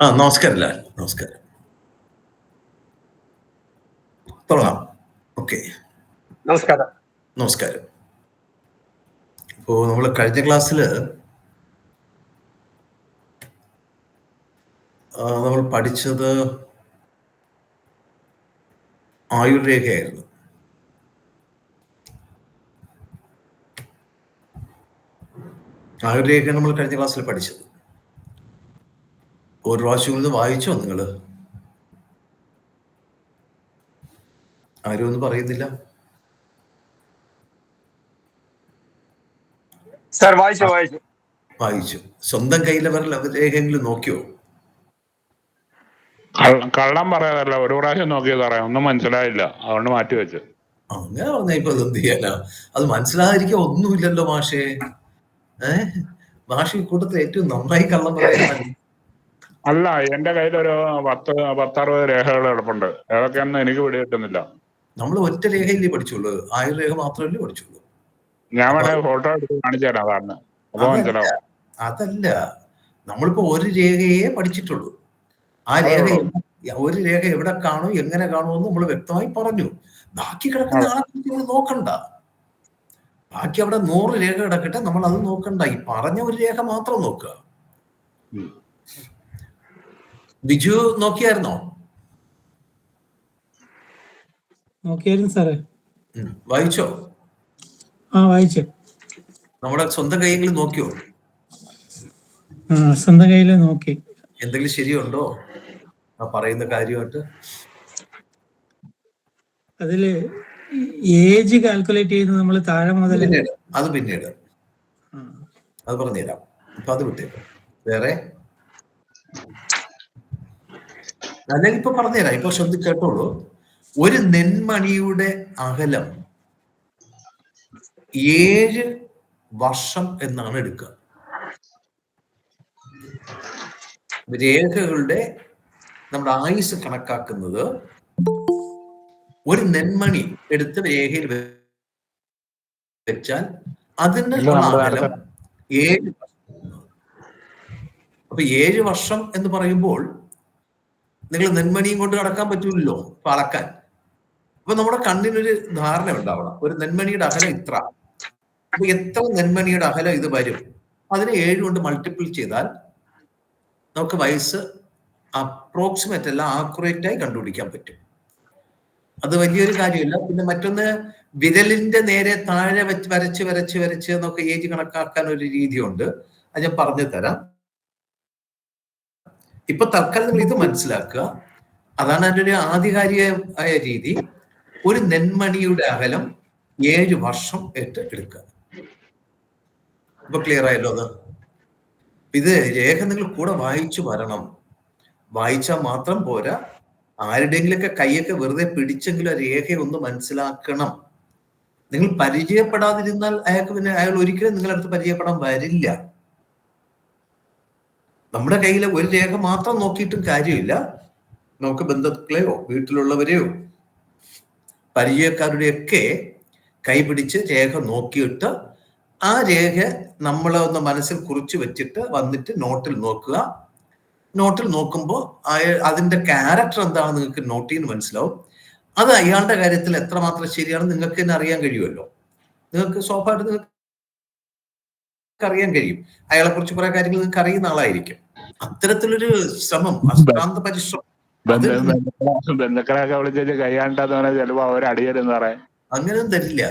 നമസ്കാരം ലാൽ. നമസ്കാരം. തുടങ്ങാം. ഓക്കെ. നമസ്കാരം. നമസ്കാരം. ഇപ്പോ നമ്മൾ കഴിഞ്ഞ ക്ലാസ്സില് നമ്മൾ പഠിച്ചത് ആയുർരേഖയായിരുന്നു. ആയുർരേഖ നമ്മൾ കഴിഞ്ഞ ക്ലാസ്സിൽ പഠിച്ചത്. ഒരു പ്രാവശ്യം ഇത് വായിച്ചോ നിങ്ങള്? ആരും ഒന്നും പറയുന്നില്ല. സർ വായിച്ചു. വായിച്ചു. സ്വന്തം കയ്യിലെ രേഖയെങ്കിലും നോക്കിയോ? കള്ളം പറയാതല്ല, ഒരു പ്രാവശ്യം നോക്കിയത് പറയാം, ഒന്നും മനസ്സിലായില്ല, അതുകൊണ്ട് മാറ്റി വെച്ചു. അങ്ങനെ പറഞ്ഞ ഇപ്പൊ എന്ത് ചെയ്യാനാ? അത് മനസ്സിലാതിരിക്കാൻ ഒന്നുമില്ലല്ലോ മാഷേ. മാഷ ഈ കൂട്ടത്തിൽ ഏറ്റവും നന്നായി കള്ളം പറയാൻ. അല്ല, എന്റെ കയ്യിലൊരു 10-60 രേഖകൾ കിടപ്പുണ്ട്. ഏതൊക്കെയാണെന്ന് എനിക്ക് പിടി കിട്ടുന്നില്ല. നമ്മൾ ഒറ്റ രേഖയിലേ പഠിച്ചുള്ളൂ, ആയുർരേഖ മാത്രമല്ലേ പഠിച്ചുള്ളൂ. ഞാൻ വേണേ ഫോട്ടോ എടുത്ത് കാണിച്ചു തരാം. അതാണ് അപ്പൊ മനസ്സിലാവും. അതല്ല, നമ്മളിപ്പോ ഒരു രേഖയെ പഠിച്ചിട്ടുള്ളൂ. ആ രേഖ ഒരു രേഖ എവിടെ കാണും, എങ്ങനെ കാണുമെന്ന് നമ്മൾ വ്യക്തമായി പറഞ്ഞു. ബാക്കി കിടക്കുന്ന ആളെ നമ്മൾ നോക്കണ്ട. ബാക്കി അവിടെ 100 രേഖ കിടക്കട്ടെ, നമ്മൾ അത് നോക്കണ്ട. ഈ പറഞ്ഞ ഒരു രേഖ മാത്രം നോക്കുക. ബിജു നോക്കിയായിരുന്നോ? നോക്കിയായിരുന്നു സാറേ. വായിച്ചോ? വായിച്ചു. നമ്മുടെ സ്വന്തം കയ്യെങ്കിലും നോക്കിയോ? സ്വന്തം കയ്യില് നോക്കി. എന്തെങ്കിലും ശരിയുണ്ടോ ആ പറയുന്ന കാര്യമായിട്ട്? അതില് ഏജ് കാൽക്കുലേറ്റ് ചെയ്ത് നമ്മൾ താഴെ മുതൽ അത് പിന്നീട് അത് പറഞ്ഞുതരാം. അപ്പൊ അത് വിട്ടേക്കും. വേറെ അല്ലെങ്കിൽ ഇപ്പൊ പറഞ്ഞുതരാം. ഇപ്പൊ കേട്ടോളൂ. ഒരു നെന്മണിയുടെ അകലം 7 വർഷം എന്നാണ് എടുക്കുക. രേഖകളുടെ നമ്മുടെ ആയുസ് കണക്കാക്കുന്നത് ഒരു നെന്മണി എടുത്ത് രേഖയിൽ വെച്ചാൽ അതിനുള്ള അകലം 7 വർഷം. അപ്പൊ 7 വർഷം എന്ന് പറയുമ്പോൾ നിങ്ങൾ നെന്മണിയും കൊണ്ട് കടക്കാൻ പറ്റൂല്ലോ ഇപ്പൊ അളക്കാൻ. അപ്പൊ നമ്മുടെ കണ്ണിനൊരു ധാരണ ഉണ്ടാവണം. ഒരു നെന്മണിയുടെ അകലം ഇത്ര. അപ്പൊ എത്ര നെന്മണിയുടെ അകലം ഇത് വരും, അതിനെ 7 കൊണ്ട് മൾട്ടിപ്പിൾ ചെയ്താൽ നമുക്ക് വയസ്സ് അപ്രോക്സിമേറ്റ് അല്ല, ആക്യുറേറ്റ് ആയി കണ്ടുപിടിക്കാൻ പറ്റും. അത് വലിയൊരു കാര്യമില്ല. പിന്നെ മറ്റൊന്ന്, വിരലിന്റെ നേരെ താഴെ വരച്ച് എന്നൊക്കെ ഏജ് കണക്കാക്കാൻ ഒരു രീതിയുണ്ട്. അത് ഞാൻ പറഞ്ഞു തരാം. ഇപ്പൊ തൽക്കാലം നിങ്ങൾ ഇത് മനസ്സിലാക്കുക. അതാണ് അതിന്റെ ഒരു ആധികാരികമായ രീതി. ഒരു നെന്മണിയുടെ അകലം 7 വർഷം എടുക്കുക. ഇപ്പൊ ക്ലിയർ ആയല്ലോ അത്? ഇത് രേഖ നിങ്ങൾ കൂടെ വായിച്ചു വരണം. വായിച്ചാൽ മാത്രം പോരാ, ആരുടെയെങ്കിലൊക്കെ കൈയൊക്കെ വെറുതെ പിടിച്ചെങ്കിലും ആ രേഖ ഒന്ന് മനസ്സിലാക്കണം. നിങ്ങൾ പരിചയപ്പെടാതിരുന്നാൽ അയാൾ ഒരിക്കലും നിങ്ങളുടെ അടുത്ത് പരിചയപ്പെടാൻ വരില്ല. നമ്മുടെ കയ്യിലെ ഒരു രേഖ മാത്രം നോക്കിയിട്ടും കാര്യമില്ല. നമുക്ക് ബന്ധുക്കളെയോ വീട്ടിലുള്ളവരെയോ പരിചയക്കാരുടെയൊക്കെ കൈ പിടിച്ച് രേഖ നോക്കിയിട്ട് ആ രേഖ നമ്മളെ ഒന്ന് മനസ്സിൽ കുറിച്ച് വെച്ചിട്ട് വന്നിട്ട് നോട്ടിൽ നോക്കുക. നോട്ടിൽ നോക്കുമ്പോൾ അതിന്റെ ക്യാരക്ടർ എന്താണെന്ന് നിങ്ങൾക്ക് നോട്ടിൽ നിന്ന് മനസ്സിലാവും. അത് അയാളുടെ കാര്യത്തിൽ എത്രമാത്രം ശരിയാണെന്ന് നിങ്ങൾക്ക് തന്നെ അറിയാൻ കഴിയുമല്ലോ. നിങ്ങൾക്ക് സ്വാഭാവികമായിട്ട് നിങ്ങൾക്ക് അറിയാൻ കഴിയും. അയാളെ കുറിച്ച് കുറെ കാര്യങ്ങൾ നിങ്ങൾക്ക് അറിയുന്ന ആളായിരിക്കും. അത്തരത്തിലൊരു ശ്രമം, അശ്രാന്ത പരിശ്രമം. ബന്ധുക്കളൊക്കെ വിളിച്ചു കൈയാണ്ടാന്ന് പറഞ്ഞാൽ ചിലപ്പോ അവർ അടിയരെന്ന് പറയാം. അങ്ങനെയൊന്നും തരില്ല.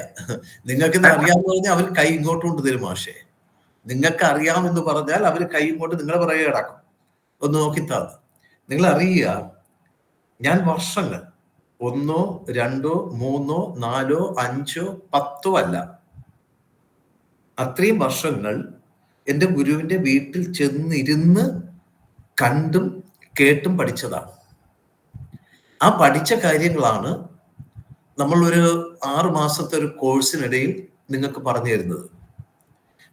നിങ്ങൾക്ക് അറിയാമെന്ന് പറഞ്ഞാൽ അവർ കൈ ഇങ്ങോട്ട് കൊണ്ട് തരും മാഷേ. നിങ്ങൾക്ക് അറിയാമെന്ന് പറഞ്ഞാൽ അവർ കൈ ഇങ്ങോട്ട് നിങ്ങളെ പുറകെ കിടക്കും. ഒന്ന് നോക്കിത്താന്ന്. നിങ്ങൾ അറിയുക, ഞാൻ വർഷങ്ങൾ 1, 2, 3, 4, 5, 10 അല്ല, അത്രയും വർഷങ്ങൾ എൻ്റെ ഗുരുവിന്റെ വീട്ടിൽ ചെന്നിരുന്ന് കണ്ടും കേട്ടും പഠിച്ചതാണ്. ആ പഠിച്ച കാര്യങ്ങളാണ് നമ്മൾ ഒരു 6 മാസത്തെ ഒരു കോഴ്സിനിടയിൽ നിങ്ങൾക്ക് പറഞ്ഞു തരുന്നത്.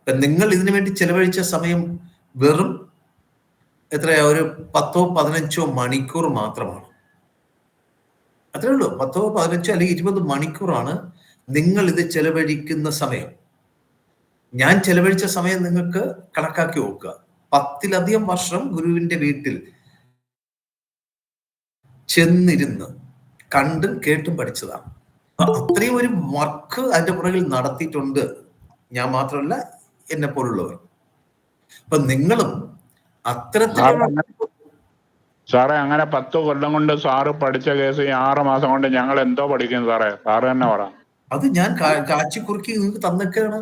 നിങ്ങൾ ഇതിനു വേണ്ടി ചെലവഴിച്ച സമയം വെറും എത്രയാ, ഒരു 10-15 മണിക്കൂർ മാത്രമാണ്. അത്രേ ഉള്ളൂ. 10-15 അല്ലെങ്കിൽ 20 മണിക്കൂറാണ് നിങ്ങൾ ഇത് ചെലവഴിക്കുന്ന സമയം. ഞാൻ ചെലവഴിച്ച സമയം നിങ്ങൾക്ക് കണക്കാക്കി നോക്കുക. 10ലധികം വർഷം ഗുരുവിന്റെ വീട്ടിൽ ചെന്നിരുന്ന് കണ്ടും കേട്ടും പഠിച്ചതാണ്. അത്രയും ഒരു വർക്ക് അതിന്റെ പുറകിൽ നടത്തിയിട്ടുണ്ട് ഞാൻ മാത്രമല്ല എന്നെ പോലുള്ളവർ. അപ്പൊ നിങ്ങളും അത്തരത്തിലുള്ള സാറേ അങ്ങനെ 10 കൊല്ലം കൊണ്ട് സാറ് പഠിച്ച കേസ് ഈ 6 മാസം കൊണ്ട് ഞങ്ങൾ എന്തോ പഠിക്കും സാറേ? സാറ് തന്നെ പറ. അത് ഞാൻ കാച്ചിക്കുറുക്കി നിങ്ങൾക്ക് തന്നൊക്കെയാണ്.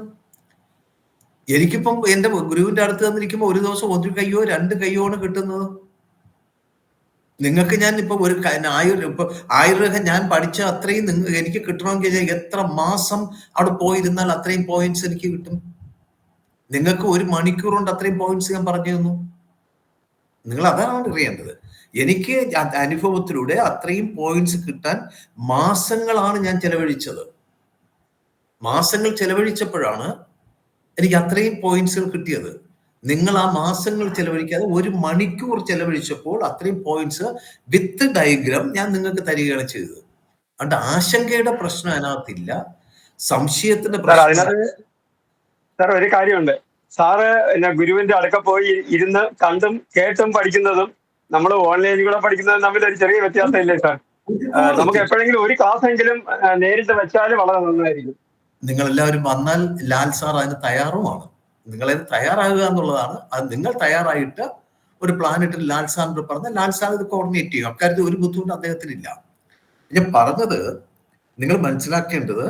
എനിക്കിപ്പം എന്റെ ഗുരുവിന്റെ അടുത്ത് തന്നിരിക്കുമ്പോൾ ഒരു ദിവസം 1 കയ്യോ 2 കയ്യോ ആണ് കിട്ടുന്നത്. നിങ്ങൾക്ക് ഞാൻ ഇപ്പൊ ഒരു ആയുർവേദം ഞാൻ പഠിച്ച അത്രയും എനിക്ക് കിട്ടണമെങ്കിൽ എത്ര മാസം അവിടെ പോയിരുന്നാൽ അത്രയും പോയിന്റ്സ് എനിക്ക് കിട്ടും. നിങ്ങൾക്ക് 1 മണിക്കൂർ കൊണ്ട് അത്രയും പോയിന്റ്സ് ഞാൻ പറഞ്ഞു തന്നു. നിങ്ങൾ അതാണ് അറിയേണ്ടത്. എനിക്ക് അനുഭവത്തിലൂടെ അത്രയും പോയിന്റ്സ് കിട്ടാൻ മാസങ്ങളാണ് ഞാൻ ചെലവഴിച്ചത്. മാസങ്ങൾ ചെലവഴിച്ചപ്പോഴാണ് എനിക്ക് അത്രയും പോയിന്റ്സുകൾ കിട്ടിയത്. നിങ്ങൾ ആ മാസങ്ങൾ ചെലവഴിക്കാതെ 1 മണിക്കൂർ ചെലവഴിച്ചപ്പോൾ അത്രയും പോയിന്റ്സ് വിത്ത് ഡയഗ്രാം ഞാൻ നിങ്ങൾക്ക് തരികയാണ് ചെയ്തത്. അതുകൊണ്ട് ആശങ്കയുടെ പ്രശ്നം അതിനകത്തില്ല, സംശയത്തിന്റെ പ്രശ്നം. സാർ ഒരു കാര്യമുണ്ട്. സാറ് ഗുരുവിന്റെ അടുക്ക പോയി ഇരുന്ന് കണ്ടും കേട്ടും പഠിക്കുന്നതും നമ്മൾ ഓൺലൈനിൽ കൂടെ പഠിക്കുന്നതും തമ്മിൽ ഒരു ചെറിയ വ്യത്യാസം ഇല്ലേ സാർ? നമുക്ക് എപ്പോഴെങ്കിലും ഒരു ക്ലാസ് എങ്കിലും നേരിട്ട് വെച്ചാൽ വളരെ നന്നായിരിക്കും. നിങ്ങൾ എല്ലാവരും വന്നാൽ ലാൽ സാർ അതിന് തയ്യാറുമാണ്. നിങ്ങളത് തയ്യാറാകുക എന്നുള്ളതാണ്. അത് നിങ്ങൾ തയ്യാറായിട്ട് ഒരു പ്ലാൻ ഇട്ട് ലാൽ സാറിന് പറഞ്ഞാൽ ലാൽ സാർ ഇത് കോർഡിനേറ്റ് ചെയ്യും. അക്കാര്യത്തിൽ ഒരു ബുദ്ധിമുട്ട് അദ്ദേഹത്തിനില്ല. ഞാൻ പറഞ്ഞത് നിങ്ങൾ മനസ്സിലാക്കേണ്ടത്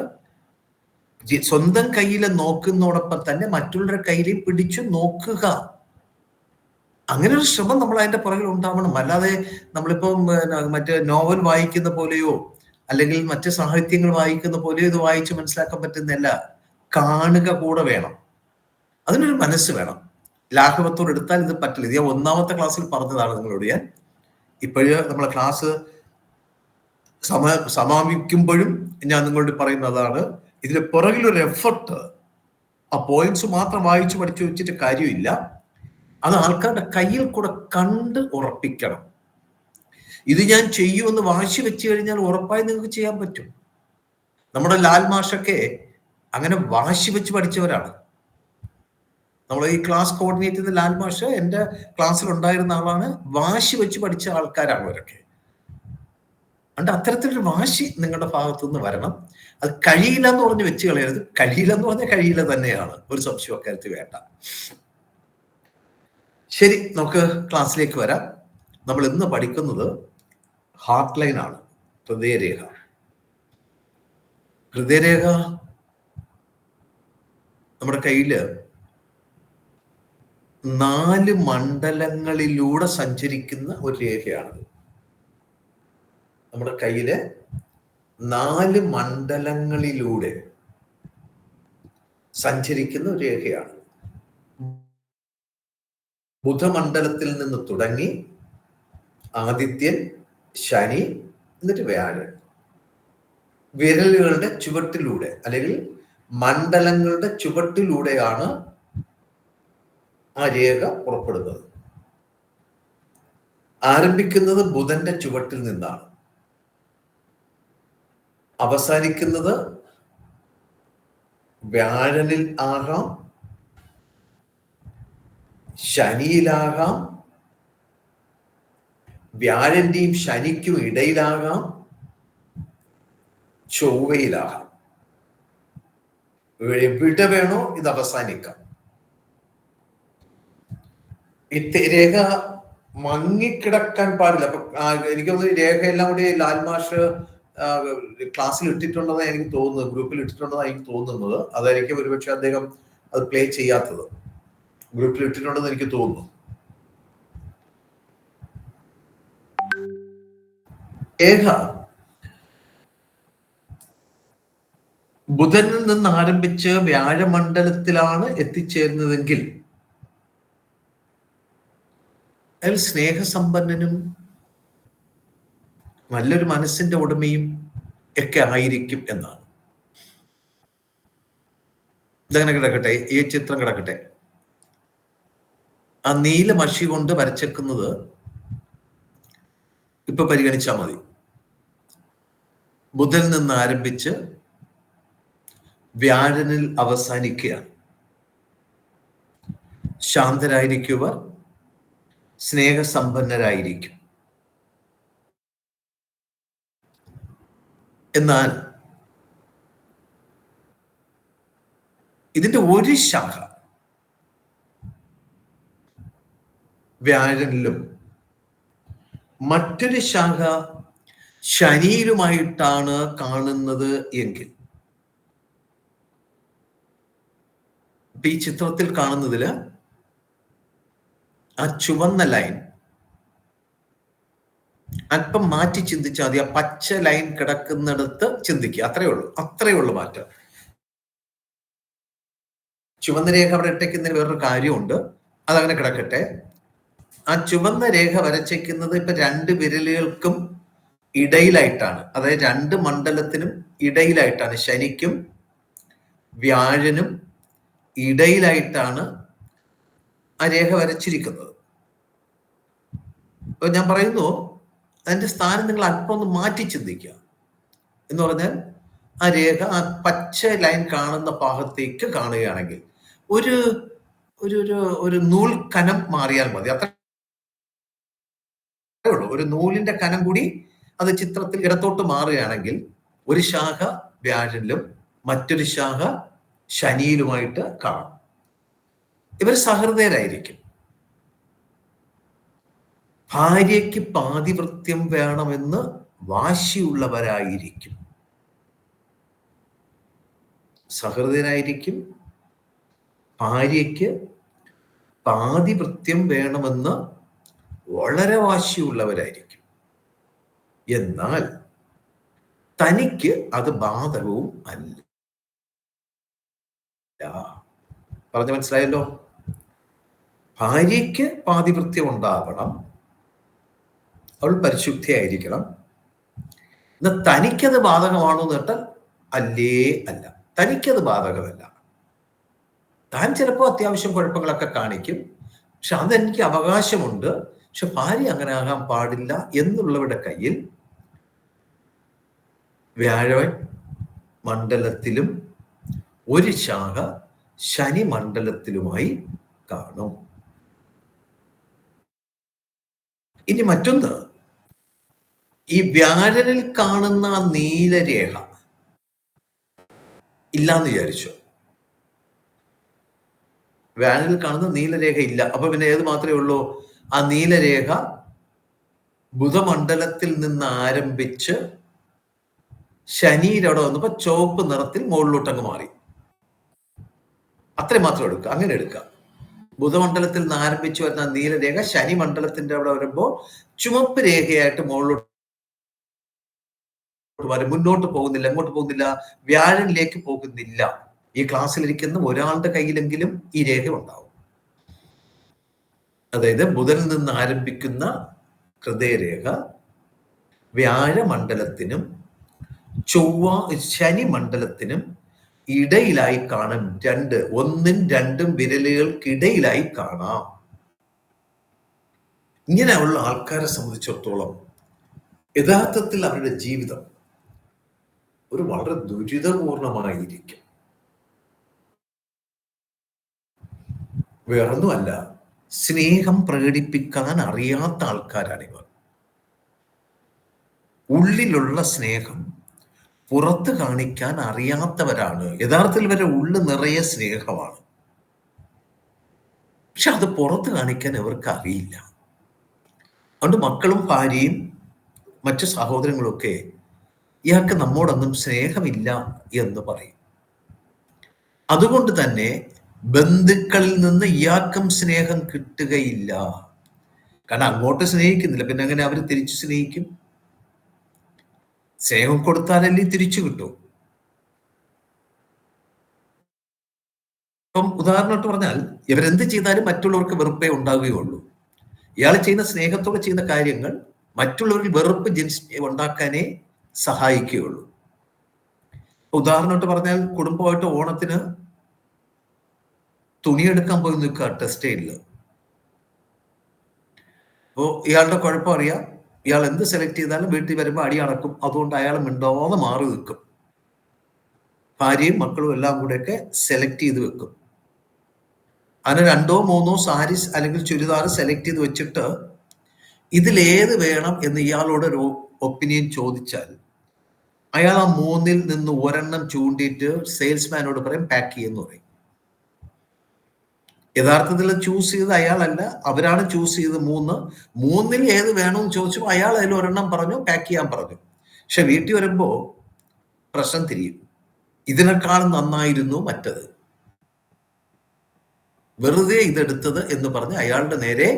സ്വന്തം കയ്യിൽ നോക്കുന്നതോടൊപ്പം തന്നെ മറ്റുള്ളവരുടെ കയ്യിലും പിടിച്ചു നോക്കുക. അങ്ങനെ ഒരു ശ്രമം നമ്മൾ അതിന്റെ പുറകിൽ ഉണ്ടാവണം. അല്ലാതെ നമ്മളിപ്പം മറ്റേ നോവൽ വായിക്കുന്ന പോലെയോ അല്ലെങ്കിൽ മറ്റ് സാഹിത്യങ്ങൾ വായിക്കുന്ന പോലെയോ ഇത് വായിച്ച് മനസ്സിലാക്കാൻ പറ്റുന്നില്ല. കാണുക കൂടെ വേണം, അതിനൊരു മനസ്സ് വേണം. ലാഘവത്തോട് എടുത്താൽ ഇത് പറ്റില്ല. ഇത് ഞാൻ 1ാമത്തെ ക്ലാസ്സിൽ പറഞ്ഞതാണ് നിങ്ങളോട്. ഞാൻ ഇപ്പോഴ് നമ്മളെ ക്ലാസ് സമാപിക്കുമ്പോഴും ഞാൻ നിങ്ങളോട് പറയുന്നതാണ്, ഇതിന് പുറകിലൊരു എഫർട്ട്. ആ പോയിന്റ്സ് മാത്രം വായിച്ചു പഠിച്ചു വെച്ചിട്ട് കാര്യമില്ല. അത് ആൾക്കാരുടെ കയ്യിൽ കൂടെ കണ്ട് ഉറപ്പിക്കണം. ഇത് ഞാൻ ചെയ്യുമെന്ന് വാശി വെച്ച് കഴിഞ്ഞാൽ ഉറപ്പായി നിങ്ങൾക്ക് ചെയ്യാൻ പറ്റും. നമ്മുടെ ലാൽ മാഷൊക്കെ അങ്ങനെ വാശി വെച്ച് പഠിച്ചവരാണ്. നമ്മൾ ഈ ക്ലാസ് കോർഡിനേറ്റ് ചെയ്യുന്ന ലാൽ മാഷ് എൻ്റെ ക്ലാസ്സിൽ ഉണ്ടായിരുന്ന ആളാണ്. വാശി വെച്ച് പഠിച്ച ആൾക്കാരാണ് അവരൊക്കെ. അതുകൊണ്ട് അത്തരത്തിലൊരു വാശി നിങ്ങളുടെ ഭാഗത്തുനിന്ന് വരണം. അത് കഴിയില്ല എന്ന് പറഞ്ഞ് വെച്ച് കളയരുത്. കഴിയില്ല എന്ന് പറഞ്ഞാൽ കഴിയില്ല തന്നെയാണ്, ഒരു സംശയം അക്കാര്യത്തിൽ വേണ്ട. ശരി, നമുക്ക് ക്ലാസ്സിലേക്ക് വരാം. നമ്മൾ ഇന്ന് പഠിക്കുന്നത് ഹാർട്ട് ലൈൻ ആണ്, ഹൃദയരേഖ. ഹൃദയരേഖ നമ്മുടെ കയ്യില് 4 മണ്ഡലങ്ങളിലൂടെ സഞ്ചരിക്കുന്ന ഒരു രേഖയാണ്. നമ്മുടെ കയ്യില് 4 മണ്ഡലങ്ങളിലൂടെ സഞ്ചരിക്കുന്ന ഒരു രേഖയാണ്. ബുധമണ്ഡലത്തിൽ നിന്ന് തുടങ്ങി ആദിത്യൻ, ശനി, എന്നിട്ട് വ്യാഴൻ. വിരലുകളുടെ ചുവട്ടിലൂടെ അല്ലെങ്കിൽ മണ്ഡലങ്ങളുടെ ചുവട്ടിലൂടെയാണ് ആ രേഖ പുറപ്പെടുന്നത്. ആരംഭിക്കുന്നത് ബുധന്റെ ചുവട്ടിൽ നിന്നാണ്, അവസാനിക്കുന്നത് വ്യാഴനിൽ ആകാം, ശനിയിലാകാം, വ്യാഴന്റെയും ശനിക്കും ഇടയിലാകാം, ചൊവ്വയിലാകാം. എവിടെ വേണോ ഇത് അവസാനിക്കാം. ഈ രേഖ മങ്ങിക്കിടക്കാൻ പാടില്ല. അപ്പൊ എനിക്കൊന്ന് രേഖയെല്ലാം കൂടി ലാൽ മാഷ് ക്ലാസ്സിൽ ഇട്ടിട്ടുണ്ടെന്നാണ് എനിക്ക് തോന്നുന്നത്, ഗ്രൂപ്പിൽ ഇട്ടിട്ടുണ്ടെന്നാണ് എനിക്ക് തോന്നുന്നത്. അതായിരിക്കും ഒരുപക്ഷെ അദ്ദേഹം അത് പ്ലേ ചെയ്യാത്തത്. ഗ്രൂപ്പിൽ ഇട്ടിട്ടുണ്ടെന്ന് എനിക്ക് തോന്നുന്നു. രേഖ ബുധനിൽ നിന്ന് ആരംഭിച്ച് വ്യാഴമണ്ഡലത്തിലാണ് എത്തിച്ചേരുന്നതെങ്കിൽ അയാൾ സ്നേഹസമ്പന്നനും നല്ലൊരു മനസ്സിന്റെ ഉടമയും ഒക്കെ ആയിരിക്കും എന്നാണ്. ഇതങ്ങനെ കിടക്കട്ടെ, ഈ ചിത്രം കിടക്കട്ടെ. ആ നീല മഷി കൊണ്ട് വരച്ചേക്കുന്നത് ഇപ്പൊ പരിഗണിച്ചാൽ മതി. ബുധനിൽ നിന്ന് ആരംഭിച്ച് വ്യാഴനിൽ അവസാനിക്കുകയാണ്. ശാന്തരായിരിക്കുക, സ്നേഹസമ്പന്നരായിരിക്കും. എന്നാൽ ഇതിന്റെ ഒരു ശാഖ വ്യാഴനിലും മറ്റൊരു ശാഖ ശനിയിലുമായിട്ടാണ് കാണുന്നത് എങ്കിൽ, ഈ ചിത്രത്തിൽ കാണുന്നതില് ആ ചുവന്ന ലൈൻ അല്പം മാറ്റി ചിന്തിച്ചാൽ മതി. ആ പച്ച ലൈൻ കിടക്കുന്നിടത്ത് ചിന്തിക്കുക. അത്രയേ ഉള്ളൂ മാറ്റം. ചുവന്ന രേഖ അവിടെ ഇട്ടേക്കുന്നതിന് വേറൊരു കാര്യമുണ്ട്, അതങ്ങനെ കിടക്കട്ടെ. ആ ചുവന്ന രേഖ വരച്ചേക്കുന്നത് ഇപ്പൊ 2 വിരലുകൾക്കും ഇടയിലായിട്ടാണ്. അതായത് 2 മണ്ഡലത്തിനും ഇടയിലായിട്ടാണ്, ശനിക്കും വ്യാഴനും ഇടയിലായിട്ടാണ് ആ രേഖ വരച്ചിരിക്കുന്നത്. അപ്പൊ ഞാൻ പറയുന്നു, അതിന്റെ സ്ഥാനം നിങ്ങൾ അല്പം ഒന്ന് മാറ്റി ചിന്തിക്കുക. എന്ന് പറഞ്ഞാൽ ആ രേഖ ആ പച്ച ലൈൻ കാണുന്ന ഭാഗത്തേക്ക് കാണുകയാണെങ്കിൽ ഒരു ഒരു ഒരു നൂൽ കനം മാറിയാൽ മതി. അത്രേ ഉള്ളൂ. ഒരു നൂലിന്റെ കനം കൂടി അത് ചിത്രത്തിൽ ഇടത്തോട്ട് മാറുകയാണെങ്കിൽ ഒരു ശാഖ വ്യാഴനിലും മറ്റൊരു ശാഖ ശനിയിലുമായിട്ട് കാണാം. ഇവർ സഹൃദയരായിരിക്കും. ഭാര്യയ്ക്ക് പാതിവൃത്യം വേണമെന്ന് വാശിയുള്ളവരായിരിക്കും. സഹൃദയരായിരിക്കും. ഭാര്യയ്ക്ക് പാതിവൃത്യം വേണമെന്ന് വളരെ വാശിയുള്ളവരായിരിക്കും. എന്നാൽ തനിക്ക് അത് ബാധകവും അല്ല. പറഞ്ഞു മനസ്സിലായല്ലോ? ഭാര്യയ്ക്ക് പാതിവൃത്യം ഉണ്ടാവണം, അവൾ പരിശുദ്ധിയായിരിക്കണം. എന്നാൽ തനിക്കത് ബാധകമാണോ എന്ന് കേട്ടാൽ അല്ല. തനിക്കത് ബാധകമല്ല. താൻ ചിലപ്പോൾ അത്യാവശ്യം കുഴപ്പങ്ങളൊക്കെ കാണിക്കും, പക്ഷെ അതെനിക്ക് അവകാശമുണ്ട്, പക്ഷെ ഭാര്യ അങ്ങനെ ആകാൻ പാടില്ല എന്നുള്ളവരുടെ കയ്യിൽ വ്യാഴൻ മണ്ഡലത്തിലും ഒരു ശാഖ ശനി മണ്ഡലത്തിലുമായി കാണും. ഇനി മറ്റൊന്ന്, ഈ വ്യാഴനിൽ കാണുന്ന നീലരേഖ ഇല്ലാന്ന് വിചാരിച്ചു. വ്യാഴനിൽ കാണുന്ന നീലരേഖ ഇല്ല. അപ്പൊ പിന്നെ ഏത് മാത്രമേ ഉള്ളൂ? ആ നീലരേഖ ബുധമണ്ഡലത്തിൽ നിന്ന് ആരംഭിച്ച് ശനിയുടെ അവിടെ വന്നപ്പോ ചുവപ്പ് നിറത്തിൽ മുകളിലോട്ടങ്ങ് മാറി. അത്രയും മാത്രം എടുക്കുക. അങ്ങനെ എടുക്കുക. ബുധമണ്ഡലത്തിൽ നിന്ന് ആരംഭിച്ചു വരുന്ന നീലരേഖ ശനി മണ്ഡലത്തിന്റെ അവിടെ വരുമ്പോൾ ചുവപ്പ് രേഖയായിട്ട് മുകളിലോട്ട് വരും. മുന്നോട്ട് പോകുന്നില്ല, എങ്ങോട്ട് പോകുന്നില്ല? വ്യാഴനിലേക്ക് പോകുന്നില്ല. ഈ ക്ലാസ്സിലിരിക്കുന്ന ഒരാളുടെ കയ്യിലെങ്കിലും ഈ രേഖ ഉണ്ടാവും. അതായത് ബുധനിൽ നിന്ന് ആരംഭിക്കുന്ന ഹൃദയരേഖ വ്യാഴമണ്ഡലത്തിനും ശനി മണ്ഡലത്തിനും ഇടയിലായി കാണും. 1ഉം 2ഉം വിരലുകൾക്കിടയിലായി കാണാം. ഇങ്ങനെയുള്ള ആൾക്കാരെ സംബന്ധിച്ചിടത്തോളം യഥാർത്ഥത്തിൽ അവരുടെ ജീവിതം ഒരു വളരെ ദുരിതപൂർണമായിരിക്കും. വേറൊന്നുമല്ല, സ്നേഹം പ്രകടിപ്പിക്കാൻ അറിയാത്ത ആൾക്കാരാണിവർ. ഉള്ളിലുള്ള സ്നേഹം പുറത്ത് കാണിക്കാൻ അറിയാത്തവരാണ്. യഥാർത്ഥത്തിൽ ഇവരുടെ ഉള്ളു നിറയെ സ്നേഹമാണ്, പക്ഷെ അത് പുറത്ത് കാണിക്കാൻ ഇവർക്ക് അറിയില്ല. അതുകൊണ്ട് മക്കളും ഭാര്യയും മറ്റു സഹോദരങ്ങളൊക്കെ ഇയാൾക്ക് നമ്മോടൊന്നും സ്നേഹമില്ല എന്ന് പറയും. അതുകൊണ്ട് തന്നെ ബന്ധുക്കളിൽ നിന്ന് ഇയാൾക്കും സ്നേഹം കിട്ടുകയില്ല. കാരണം അങ്ങോട്ട് സ്നേഹിക്കുന്നില്ല, പിന്നെ അങ്ങനെ അവർ തിരിച്ചു സ്നേഹിക്കും? സ്നേഹം കൊടുത്താലല്ലേ തിരിച്ചു കിട്ടും. ഇപ്പം ഉദാഹരണമായിട്ട് പറഞ്ഞാൽ, ഇവരെന്ത് ചെയ്താലും മറ്റുള്ളവർക്ക് വെറുപ്പേ ഉണ്ടാവുകയുള്ളൂ. ഇയാൾ ചെയ്യുന്ന സ്നേഹത്തോടെ ചെയ്യുന്ന കാര്യങ്ങൾ മറ്റുള്ളവരിൽ വെറുപ്പ് ഉണ്ടാക്കാനേ സഹായിക്കുകയുള്ളൂ. ഉദാഹരണമായിട്ട് പറഞ്ഞാൽ, കുടുംബമായിട്ട് ഓണത്തിന് തുണിയെടുക്കാൻ പോയി നിൽക്കുക ടെക്സ്റ്റൈലില്. അപ്പോൾ ഇയാളുടെ കുഴപ്പം അറിയാം, ഇയാൾ എന്ത് സെലക്ട് ചെയ്താലും വീട്ടിൽ വരുമ്പോൾ അടി അടക്കും. അതുകൊണ്ട് അയാൾ മിണ്ടാതെ മാറി നിൽക്കും. ഭാര്യയും മക്കളും എല്ലാം കൂടെയൊക്കെ സെലക്ട് ചെയ്ത് വെക്കും. അങ്ങനെ 2ഓ 3ഓ സാരീസ് അല്ലെങ്കിൽ ചുരിദാർ സെലക്ട് ചെയ്ത് വെച്ചിട്ട് ഇതിലേത് വേണം എന്ന് ഇയാളോട് ഒരു ഒപ്പീനിയൻ ചോദിച്ചാൽ അയാൾ ആ 3-ൽ നിന്ന് ഒരെണ്ണം ചൂണ്ടിയിട്ട് സെയിൽസ്മാനോട് പറയും പാക്ക് ചെയ്യുമെന്ന് പറയും. യഥാർത്ഥത്തിൽ ചൂസ് ചെയ്ത് അയാളല്ല, അവരാണ് ചൂസ് ചെയ്ത് 3-ൽ ഏത് വേണമെന്ന് ചോദിച്ചപ്പോൾ അയാൾ അതിൽ ഒരെണ്ണം പറഞ്ഞു, പാക്ക് ചെയ്യാൻ പറഞ്ഞു. പക്ഷെ വീട്ടിൽ വരുമ്പോ പ്രശ്നം തിരിയും. ഇതിനേക്കാളും നന്നായിരുന്നു മറ്റത്, വെറുതെ ഇതെടുത്തത് എന്ന് പറഞ്ഞ് അയാളുടെ നേരെ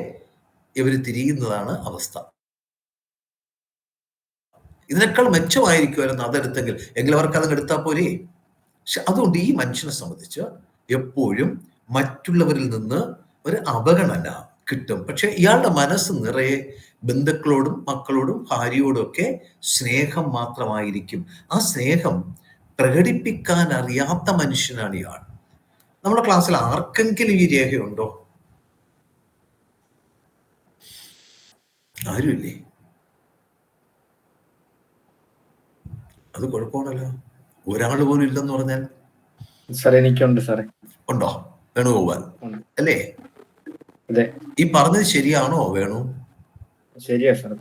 ഇവർ തിരിയുന്നതാണ് അവസ്ഥ. ഇതിനേക്കാൾ മെച്ചമായിരിക്കുമായിരുന്നു അതെടുത്തെങ്കിൽ, എങ്കിലും അവർക്ക് അതങ്ങ് എടുത്താൽ പോലെ. പക്ഷെ അതുകൊണ്ട് ഈ മനുഷ്യനെ സംബന്ധിച്ച് എപ്പോഴും മറ്റുള്ളവരിൽ നിന്ന് ഒരു അവഗണന കിട്ടും. പക്ഷെ ഇയാളുടെ മനസ്സ് നിറയെ ബന്ധുക്കളോടും മക്കളോടും ഭാര്യയോടും ഒക്കെ സ്നേഹം മാത്രമായിരിക്കും. ആ സ്നേഹം പ്രകടിപ്പിക്കാൻ അറിയാത്ത മനുഷ്യനാണ് ഇയാൾ. നമ്മുടെ ക്ലാസ്സിൽ ആർക്കെങ്കിലും ഈ രേഖയുണ്ടോ? ആരുമില്ലേ? അത് കുഴപ്പമാണല്ലോ. ഒരാൾ പോലും ഇല്ലെന്ന് പറഞ്ഞാൽ. സാർ എനിക്കുണ്ട് സാറേ. ഉണ്ടോ? വേണുഗോപാൽ അല്ലേ? അതെ. ഈ പറഞ്ഞത് ശരിയാണോ വേണു? ശരിയാ സാർ,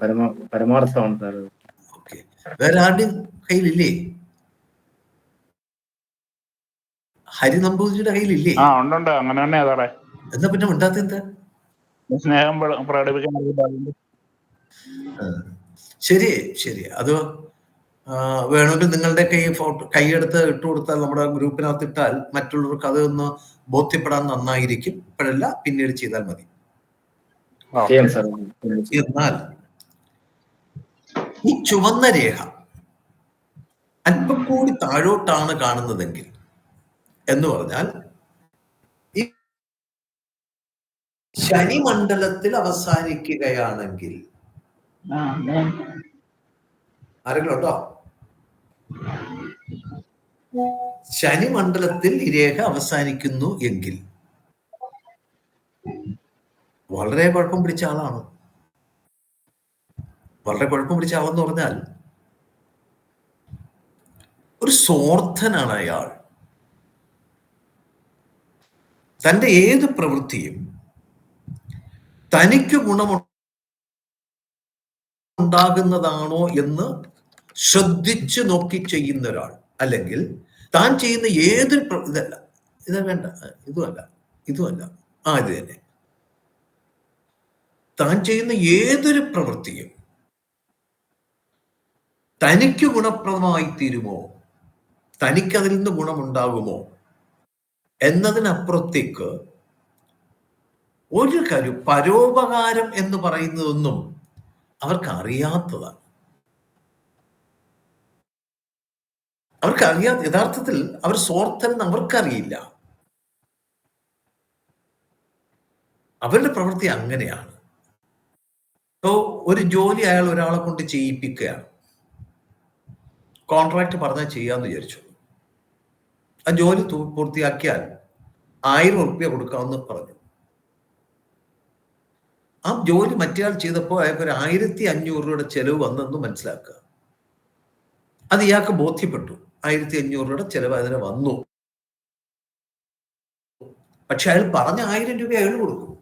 പരമാർത്ഥമാണ് സാർ. ഓക്കെ. വേറെ ആരുടെയും കയ്യിലില്ലേ? ഹരി നമ്പൂതിരിയുടെ കയ്യിലില്ലേ? ആ ഉണ്ട്, അങ്ങനെ തന്നെയാ സാറേ. എന്താ പിന്നെ മിണ്ടാത്ത എന്താ? സ്നേഹം പ്രകടിപ്പിക്കാൻ. ശരി ശരി, അത് വേണമെങ്കിൽ നിങ്ങളുടെ കൈയെടുത്ത് ഇട്ട് കൊടുത്താൽ, നമ്മുടെ ഗ്രൂപ്പിനകത്ത് ഇട്ടാൽ മറ്റുള്ളവർക്ക് അതൊന്ന് ബോധ്യപ്പെടാൻ നന്നായിരിക്കും. ഇപ്പോഴല്ല, പിന്നീട് ചെയ്താൽ മതി. എന്നാൽ ഈ ചുവന്ന രേഖ അല്പം കൂടി താഴോട്ടാണ് കാണുന്നതെങ്കിൽ എന്ന് പറഞ്ഞാൽ ഈ ശനിമണ്ഡലത്തിൽ അവസാനിക്കുകയാണെങ്കിൽ, ആരെങ്കിലും ഉണ്ടോ? ശനിമണ്ഡലത്തിൽ ഈ രേഖ അവസാനിക്കുന്നു എങ്കിൽ വളരെ കുഴപ്പം പിടിച്ച ആളാണ്. വളരെ കുഴപ്പം പിടിച്ച ആളെന്ന് പറഞ്ഞാൽ ഒരു സ്വാർത്ഥനാണ് അയാൾ. തൻ്റെ ഏത് പ്രവൃത്തിയും തനിക്ക് ഗുണമുണ്ടാകുന്നതാണോ എന്ന് ശ്രദ്ധിച്ചു നോക്കി ചെയ്യുന്ന ഒരാൾ. അല്ലെങ്കിൽ താൻ ചെയ്യുന്ന ഏതൊരു ഇതല്ല, ഇത് വേണ്ട, ഇതുമല്ല, ഇതുമല്ല, ഇത് തന്നെ. താൻ ചെയ്യുന്ന ഏതൊരു പ്രവൃത്തിയും തനിക്ക് ഗുണപ്രദമായി തീരുമോ, തനിക്കതിൽ നിന്ന് ഗുണമുണ്ടാകുമോ എന്നതിനപ്പുറത്തേക്ക് ഒരു കാര്യം, പരോപകാരം എന്ന് പറയുന്നതൊന്നും അവർക്ക് അറിയാത്തതാണ്. അവർക്കറിയാത്ത, യഥാർത്ഥത്തിൽ അവർ സ്വാർത്ഥരെന്ന് അവർക്കറിയില്ല. അവരുടെ പ്രവൃത്തി അങ്ങനെയാണ്. ഇപ്പോ ഒരു ജോലി അയാൾ ഒരാളെ കൊണ്ട് ചെയ്യിപ്പിക്കുകയാണ്. കോൺട്രാക്ട് പറഞ്ഞാൽ ചെയ്യാന്ന് വിചാരിച്ചു. ആ ജോലി പൂർത്തിയാക്കിയാൽ 1000 ഉറുപ്പ്യ കൊടുക്കാമെന്ന് പറഞ്ഞു. ആ ജോലി മറ്റേയാൾ ചെയ്തപ്പോൾ അയാൾക്ക് ഒരു 1500 രൂപയുടെ ചെലവ് വന്നെന്ന് മനസ്സിലാക്കുക. അത് ഇയാൾക്ക് ബോധ്യപ്പെട്ടു, 1500 രൂപയുടെ ചെലവ് അതിന് വന്നു. പക്ഷെ അയാൾ പറഞ്ഞ 1000 രൂപ അയാൾ കൊടുക്കും.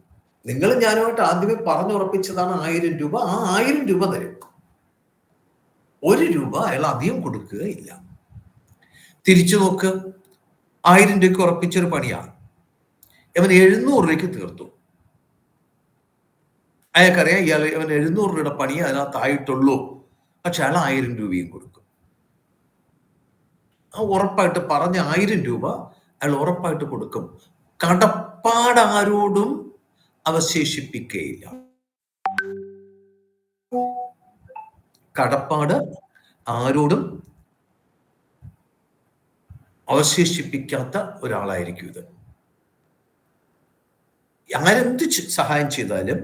നിങ്ങൾ ഞാനുമായിട്ട് ആദ്യമേ പറഞ്ഞുറപ്പിച്ചതാണ് 1000 രൂപ. ആ 1000 രൂപ തരും. 1 രൂപ അയാൾ അധികം കൊടുക്കുകയില്ല. തിരിച്ചു നോക്ക്, 1000 രൂപയ്ക്ക് ഉറപ്പിച്ചൊരു പണിയാണ്, ഇവൻ 700 രൂപയ്ക്ക് തീർത്തു. അയാൾക്കറിയാം ഇവൻ 700 രൂപയുടെ പണിയെ അതിനകത്തായിട്ടുള്ളൂ. പക്ഷെ അയാൾ 1000 രൂപയും കൊടുക്കും. ആ ഉറപ്പായിട്ട് പറഞ്ഞ 1000 രൂപ അയാൾ ഉറപ്പായിട്ട് കൊടുക്കും. കടപ്പാട് ആരോടും അവശേഷിപ്പിക്കുകയില്ല. കടപ്പാട് ആരോടും അവശേഷിപ്പിക്കാത്ത ഒരാളായിരിക്കും ഇത്. ആരെന്ത് സഹായം ചെയ്താലും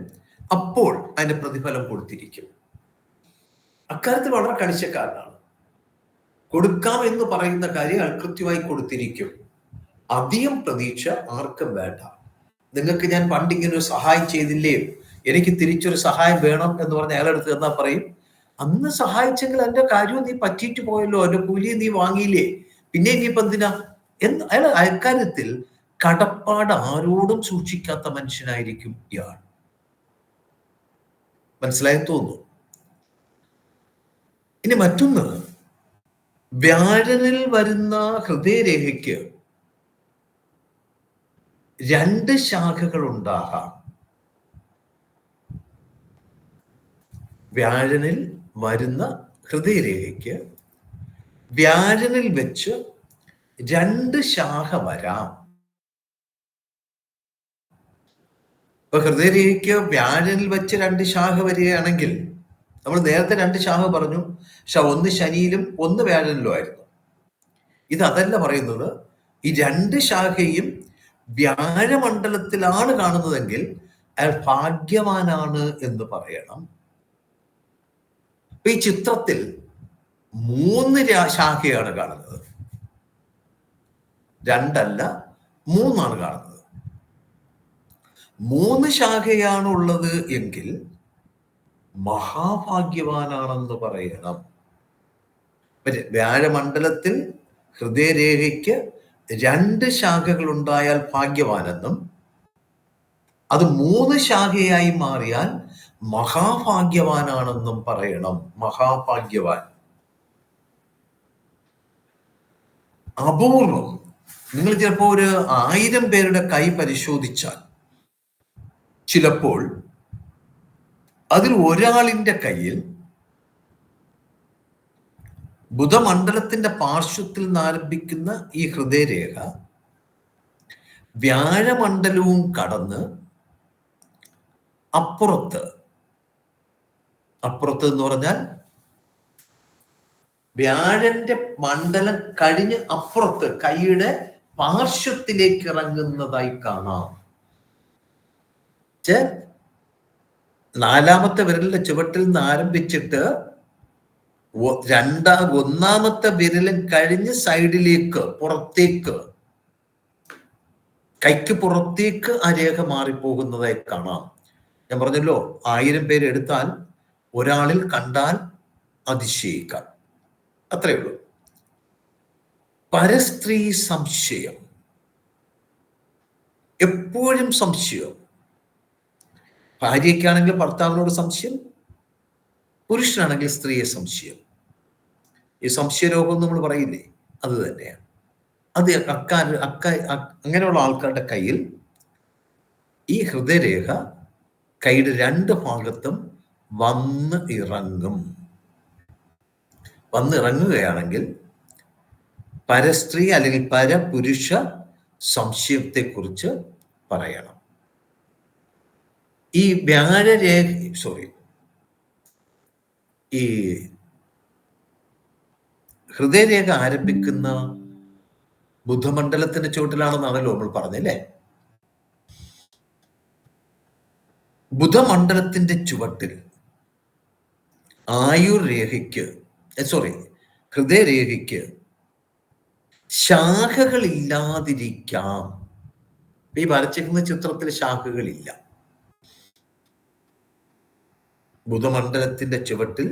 അപ്പോൾ അതിന്റെ പ്രതിഫലം കൊടുത്തിരിക്കും. അക്കാര്യത്തിൽ വളരെ കണിശക്കാരനാണ്. കൊടുക്കാം എന്ന് പറയുന്ന കാര്യം അയാൾ കൃത്യമായി കൊടുത്തിരിക്കും. അധികം പ്രതീക്ഷ ആർക്കും വേണ്ട. നിങ്ങൾക്ക് ഞാൻ പണ്ടിങ്ങനെ ഒരു സഹായം ചെയ്തില്ലേ, എനിക്ക് തിരിച്ചൊരു സഹായം വേണം എന്ന് പറഞ്ഞ അയാളെടുത്ത് എന്നാ പറയും, അന്ന് സഹായിച്ചെങ്കിൽ അതിന്റെ കാര്യവും നീ പറ്റിയിട്ട് പോയല്ലോ, അതിന്റെ കൂലിയെ നീ വാങ്ങിയില്ലേ, പിന്നെ ഇനിയിപ്പോ എന്തിനാ എന്ന്. അയാൾ അക്കാര്യത്തിൽ കടപ്പാട് ആരോടും സൂക്ഷിക്കാത്ത മനുഷ്യനായിരിക്കും ഇയാൾ. മനസ്സിലായി തോന്നുന്നു. ഇനി മറ്റൊന്ന്, വ്യാഴനിൽ വരുന്ന ഹൃദയരേഖയ്ക്ക് 2 ശാഖകൾ ഉണ്ടാകാം. വ്യാഴനിൽ വരുന്ന ഹൃദയരേഖയ്ക്ക് വ്യാഴനിൽ വെച്ച് 2 ശാഖ വരാം. ഇപ്പൊ ഹൃദയരേഖയ്ക്ക് വ്യാഴനിൽ വെച്ച് 2 ശാഖ വരികയാണെങ്കിൽ, നമ്മൾ നേരത്തെ 2 ശാഖ പറഞ്ഞു, പക്ഷെ ഒന്ന് ശനിയിലും ഒന്ന് വ്യാഴനിലും ആയിരുന്നു. ഇത് അതല്ല പറയുന്നത്. ഈ 2 ശാഖയും വ്യാഴമണ്ഡലത്തിലാണ് കാണുന്നതെങ്കിൽ അയാൾ ഭാഗ്യവാനാണ് എന്ന് പറയണം. ഈ ചിത്രത്തിൽ 3 ശാഖയാണ് കാണുന്നത്, 2 അല്ല 3 കാണുന്നത്. 3 ശാഖയാണ് ഉള്ളത് എങ്കിൽ മഹാഭാഗ്യവാനാണെന്ന് പറയണം. വ്യാഴമണ്ഡലത്തിൽ ഹൃദയരേഖയ്ക്ക് 2 ശാഖകൾ ഉണ്ടായാൽ ഭാഗ്യവാനെന്നും, അത് 3 ശാഖയായി മാറിയാൽ മഹാഭാഗ്യവാനാണെന്നും പറയണം. മഹാഭാഗ്യവാൻ. അപൂർവം. നിങ്ങൾ ചിലപ്പോൾ ഒരു 1000 പേരുടെ കൈ പരിശോധിച്ചാൽ ചിലപ്പോൾ അതിൽ ഒരാളിന്റെ കയ്യിൽ ബുധമണ്ഡലത്തിന്റെ പാർശ്വത്തിൽ നിന്ന് ആരംഭിക്കുന്ന ഈ ഹൃദയരേഖ വ്യാഴമണ്ഡലവും കടന്ന് അപ്പുറത്ത് എന്ന് പറഞ്ഞാൽ വ്യാഴന്റെ മണ്ഡലം കഴിഞ്ഞ് അപ്പുറത്ത് കൈയുടെ പാർശ്വത്തിലേക്ക് ഇറങ്ങുന്നതായി കാണാം. 4ാമത്തെ വിരലിന്റെ ചുവട്ടിൽ നിന്ന് ആരംഭിച്ചിട്ട് 1ാമത്തെ വിരലും കഴിഞ്ഞ് സൈഡിലേക്ക് പുറത്തേക്ക്, കൈക്ക് പുറത്തേക്ക് ആ രേഖ മാറിപ്പോകുന്നതായി കാണാം. ഞാൻ പറഞ്ഞല്ലോ, 1000 പേര് എടുത്താൽ ഒരാളിൽ കണ്ടാൽ അതിശയിക്കാം. അത്രയേ ഉള്ളൂ. പരസ്ത്രീ സംശയം, എപ്പോഴും സംശയം. ഭാര്യയ്ക്കാണെങ്കിൽ ഭർത്താവിനോട് സംശയം, പുരുഷനാണെങ്കിൽ സ്ത്രീയെ സംശയം. ഈ സംശയരോഗം നമ്മൾ പറയില്ലേ, അത് തന്നെയാണ്. അത് അങ്ങനെയുള്ള ആൾക്കാരുടെ കയ്യിൽ ഈ ഹൃദയരേഖ കൈയുടെ 2 ഭാഗത്തും വന്ന് ഇറങ്ങുകയാണെങ്കിൽ പരസ്ത്രീ അല്ലെങ്കിൽ പരപുരുഷ സംശയത്തെക്കുറിച്ച് പറയണം. ഈ ഈ ഹൃദയരേഖ ആരംഭിക്കുന്ന ബുധമണ്ഡലത്തിന്റെ ചുവട്ടിലാണെന്നാണല്ലോ നമ്മൾ പറഞ്ഞല്ലേ. ബുധമണ്ഡലത്തിന്റെ ചുവട്ടിൽ ഹൃദയരേഖയ്ക്ക് ശാഖകൾ ഇല്ലാതിരിക്കാം. ഈ വരച്ചിരിക്കുന്ന ചിത്രത്തിൽ ശാഖകളില്ല. ബുധമണ്ഡലത്തിന്റെ ചുവട്ടിൽ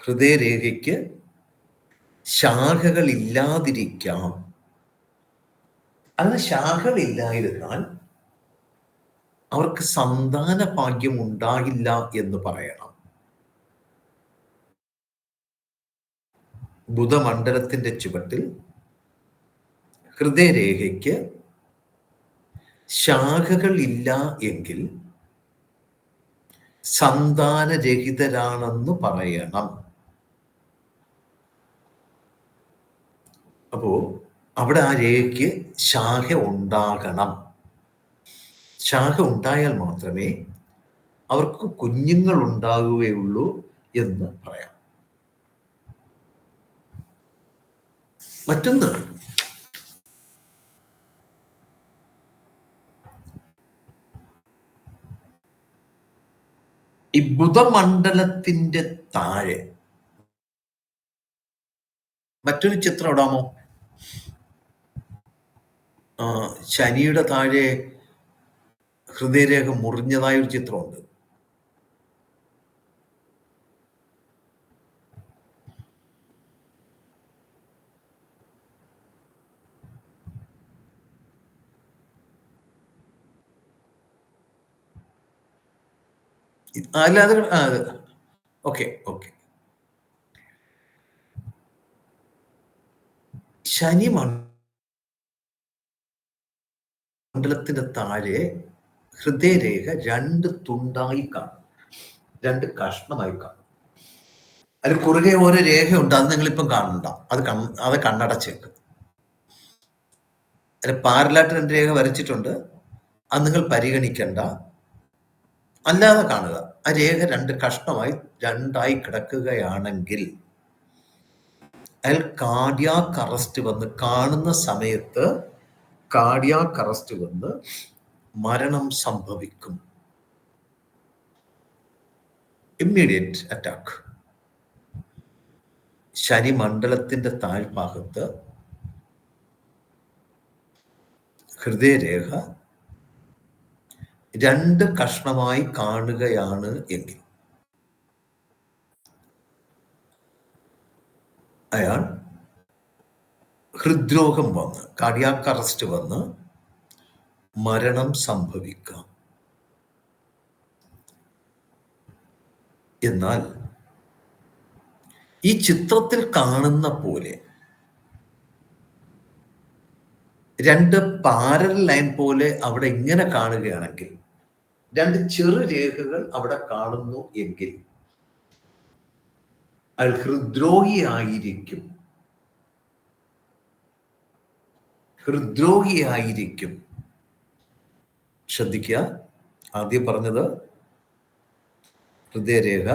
ഹൃദയരേഖയ്ക്ക് ശാഖകൾ ഇല്ലാതിരിക്കാം. അങ്ങനെ ശാഖകൾ ഇല്ലായിരുന്നാൽ അവർക്ക് സന്താന ഭാഗ്യം ഉണ്ടാകില്ല എന്ന് പറയണം. ബുധമണ്ഡലത്തിന്റെ ചുവട്ടിൽ ഹൃദയരേഖയ്ക്ക് ശാഖകൾ ഇല്ല എങ്കിൽ സന്താനരഹിതരാണെന്ന് പറയണം. അപ്പോ അവിടെ ആ രേഖയ്ക്ക് ശാഖ ഉണ്ടാകണം. ശാഖ ഉണ്ടായാൽ മാത്രമേ അവർക്ക് കുഞ്ഞുങ്ങൾ ഉണ്ടാകുകയുള്ളൂ എന്ന് പറയാം. മറ്റൊന്ന്, ഈ ബുധമണ്ഡലത്തിന്റെ താഴെ മറ്റൊരു ചിത്രം ഇടാമോ? ശനിയുടെ താഴെ ഹൃദയരേഖ മുറിഞ്ഞതായ ഒരു ചിത്രമുണ്ട്. അല്ലാതെ ഓക്കെ. ശനി മണ്ഡലത്തിന്റെ താഴെ ഹൃദയരേഖ 2 തുണ്ടായി കാണും, 2 കഷ്ണമായി കാണും. അതിൽ കുറുകെ ഓരോ രേഖയുണ്ട്, അത് നിങ്ങളിപ്പം കാണണ്ട, അത് കണ്ണടച്ചേക്ക്. അതിൽ പാരലായിട്ട് 2 രേഖ വരച്ചിട്ടുണ്ട്, അത് നിങ്ങൾ പരിഗണിക്കണ്ട, അല്ലാതെ കാണുക. ആ രേഖ 2 കഷ്ണമായി 2ആയി കിടക്കുകയാണെങ്കിൽ അയാൾ കാർഡിയാക് അറസ്റ്റ് വന്ന് കാണുന്ന സമയത്ത് കാർഡിയാക് അറസ്റ്റ് വന്ന് മരണം സംഭവിക്കും. Immediate attack. ശനി മണ്ഡലത്തിന്റെ താഴ്ഭാഗത്ത് ഹൃദയരേഖ 2 കഷ്ണമായി കാണുകയാണ് എങ്കിൽ അയാൾ ഹൃദ്രോഗം വന്ന് കാർഡിയാക് അറസ്റ്റ് വന്ന് മരണം സംഭവിക്കാം. എന്നാൽ ഈ ചിത്രത്തിൽ കാണുന്ന പോലെ 2 പാരലൽ ലൈൻ പോലെ അവിടെ ഇങ്ങനെ കാണുകയാണെങ്കിൽ, 2 ചെറു രേഖകൾ അവിടെ കാണുന്നു എങ്കിൽ അയാൾ ഹൃദ്രോഗിയായിരിക്കും. ഹൃദ്രോഗിയായിരിക്കും. ശ്രദ്ധിക്കുക, ആദ്യം പറഞ്ഞത് ഹൃദയരേഖ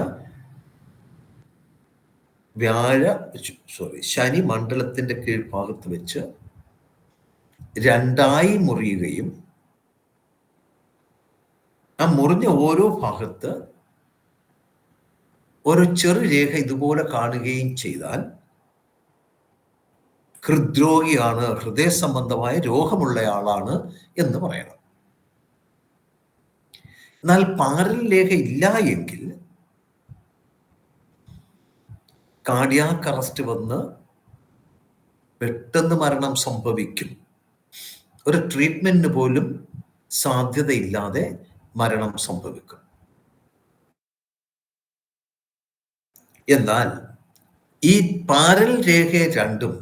ശനി മണ്ഡലത്തിന്റെ കീഴ്ഭാഗത്ത് വെച്ച് 2ആയി മുറിയുകയും ആ മുറിഞ്ഞ ഓരോ ഭാഗത്ത് ഓരോ ചെറു രേഖ ഇതുപോലെ കാണുകയും ചെയ്താൽ ഹൃദ്രോഗിയാണ്, ഹൃദയ സംബന്ധമായ രോഗമുള്ളയാളാണ് എന്ന് പറയണം. എന്നാൽ പാരൽ രേഖ ഇല്ല എങ്കിൽ കാർഡിയാക് അറസ്റ്റ് വന്ന് പെട്ടെന്ന് മരണം സംഭവിക്കും. ഒരു ട്രീറ്റ്മെന്റിന് പോലും സാധ്യതയില്ലാതെ മരണം സംഭവിക്കും. എന്നാൽ ഈ പാരൽ രേഖ 2ഉം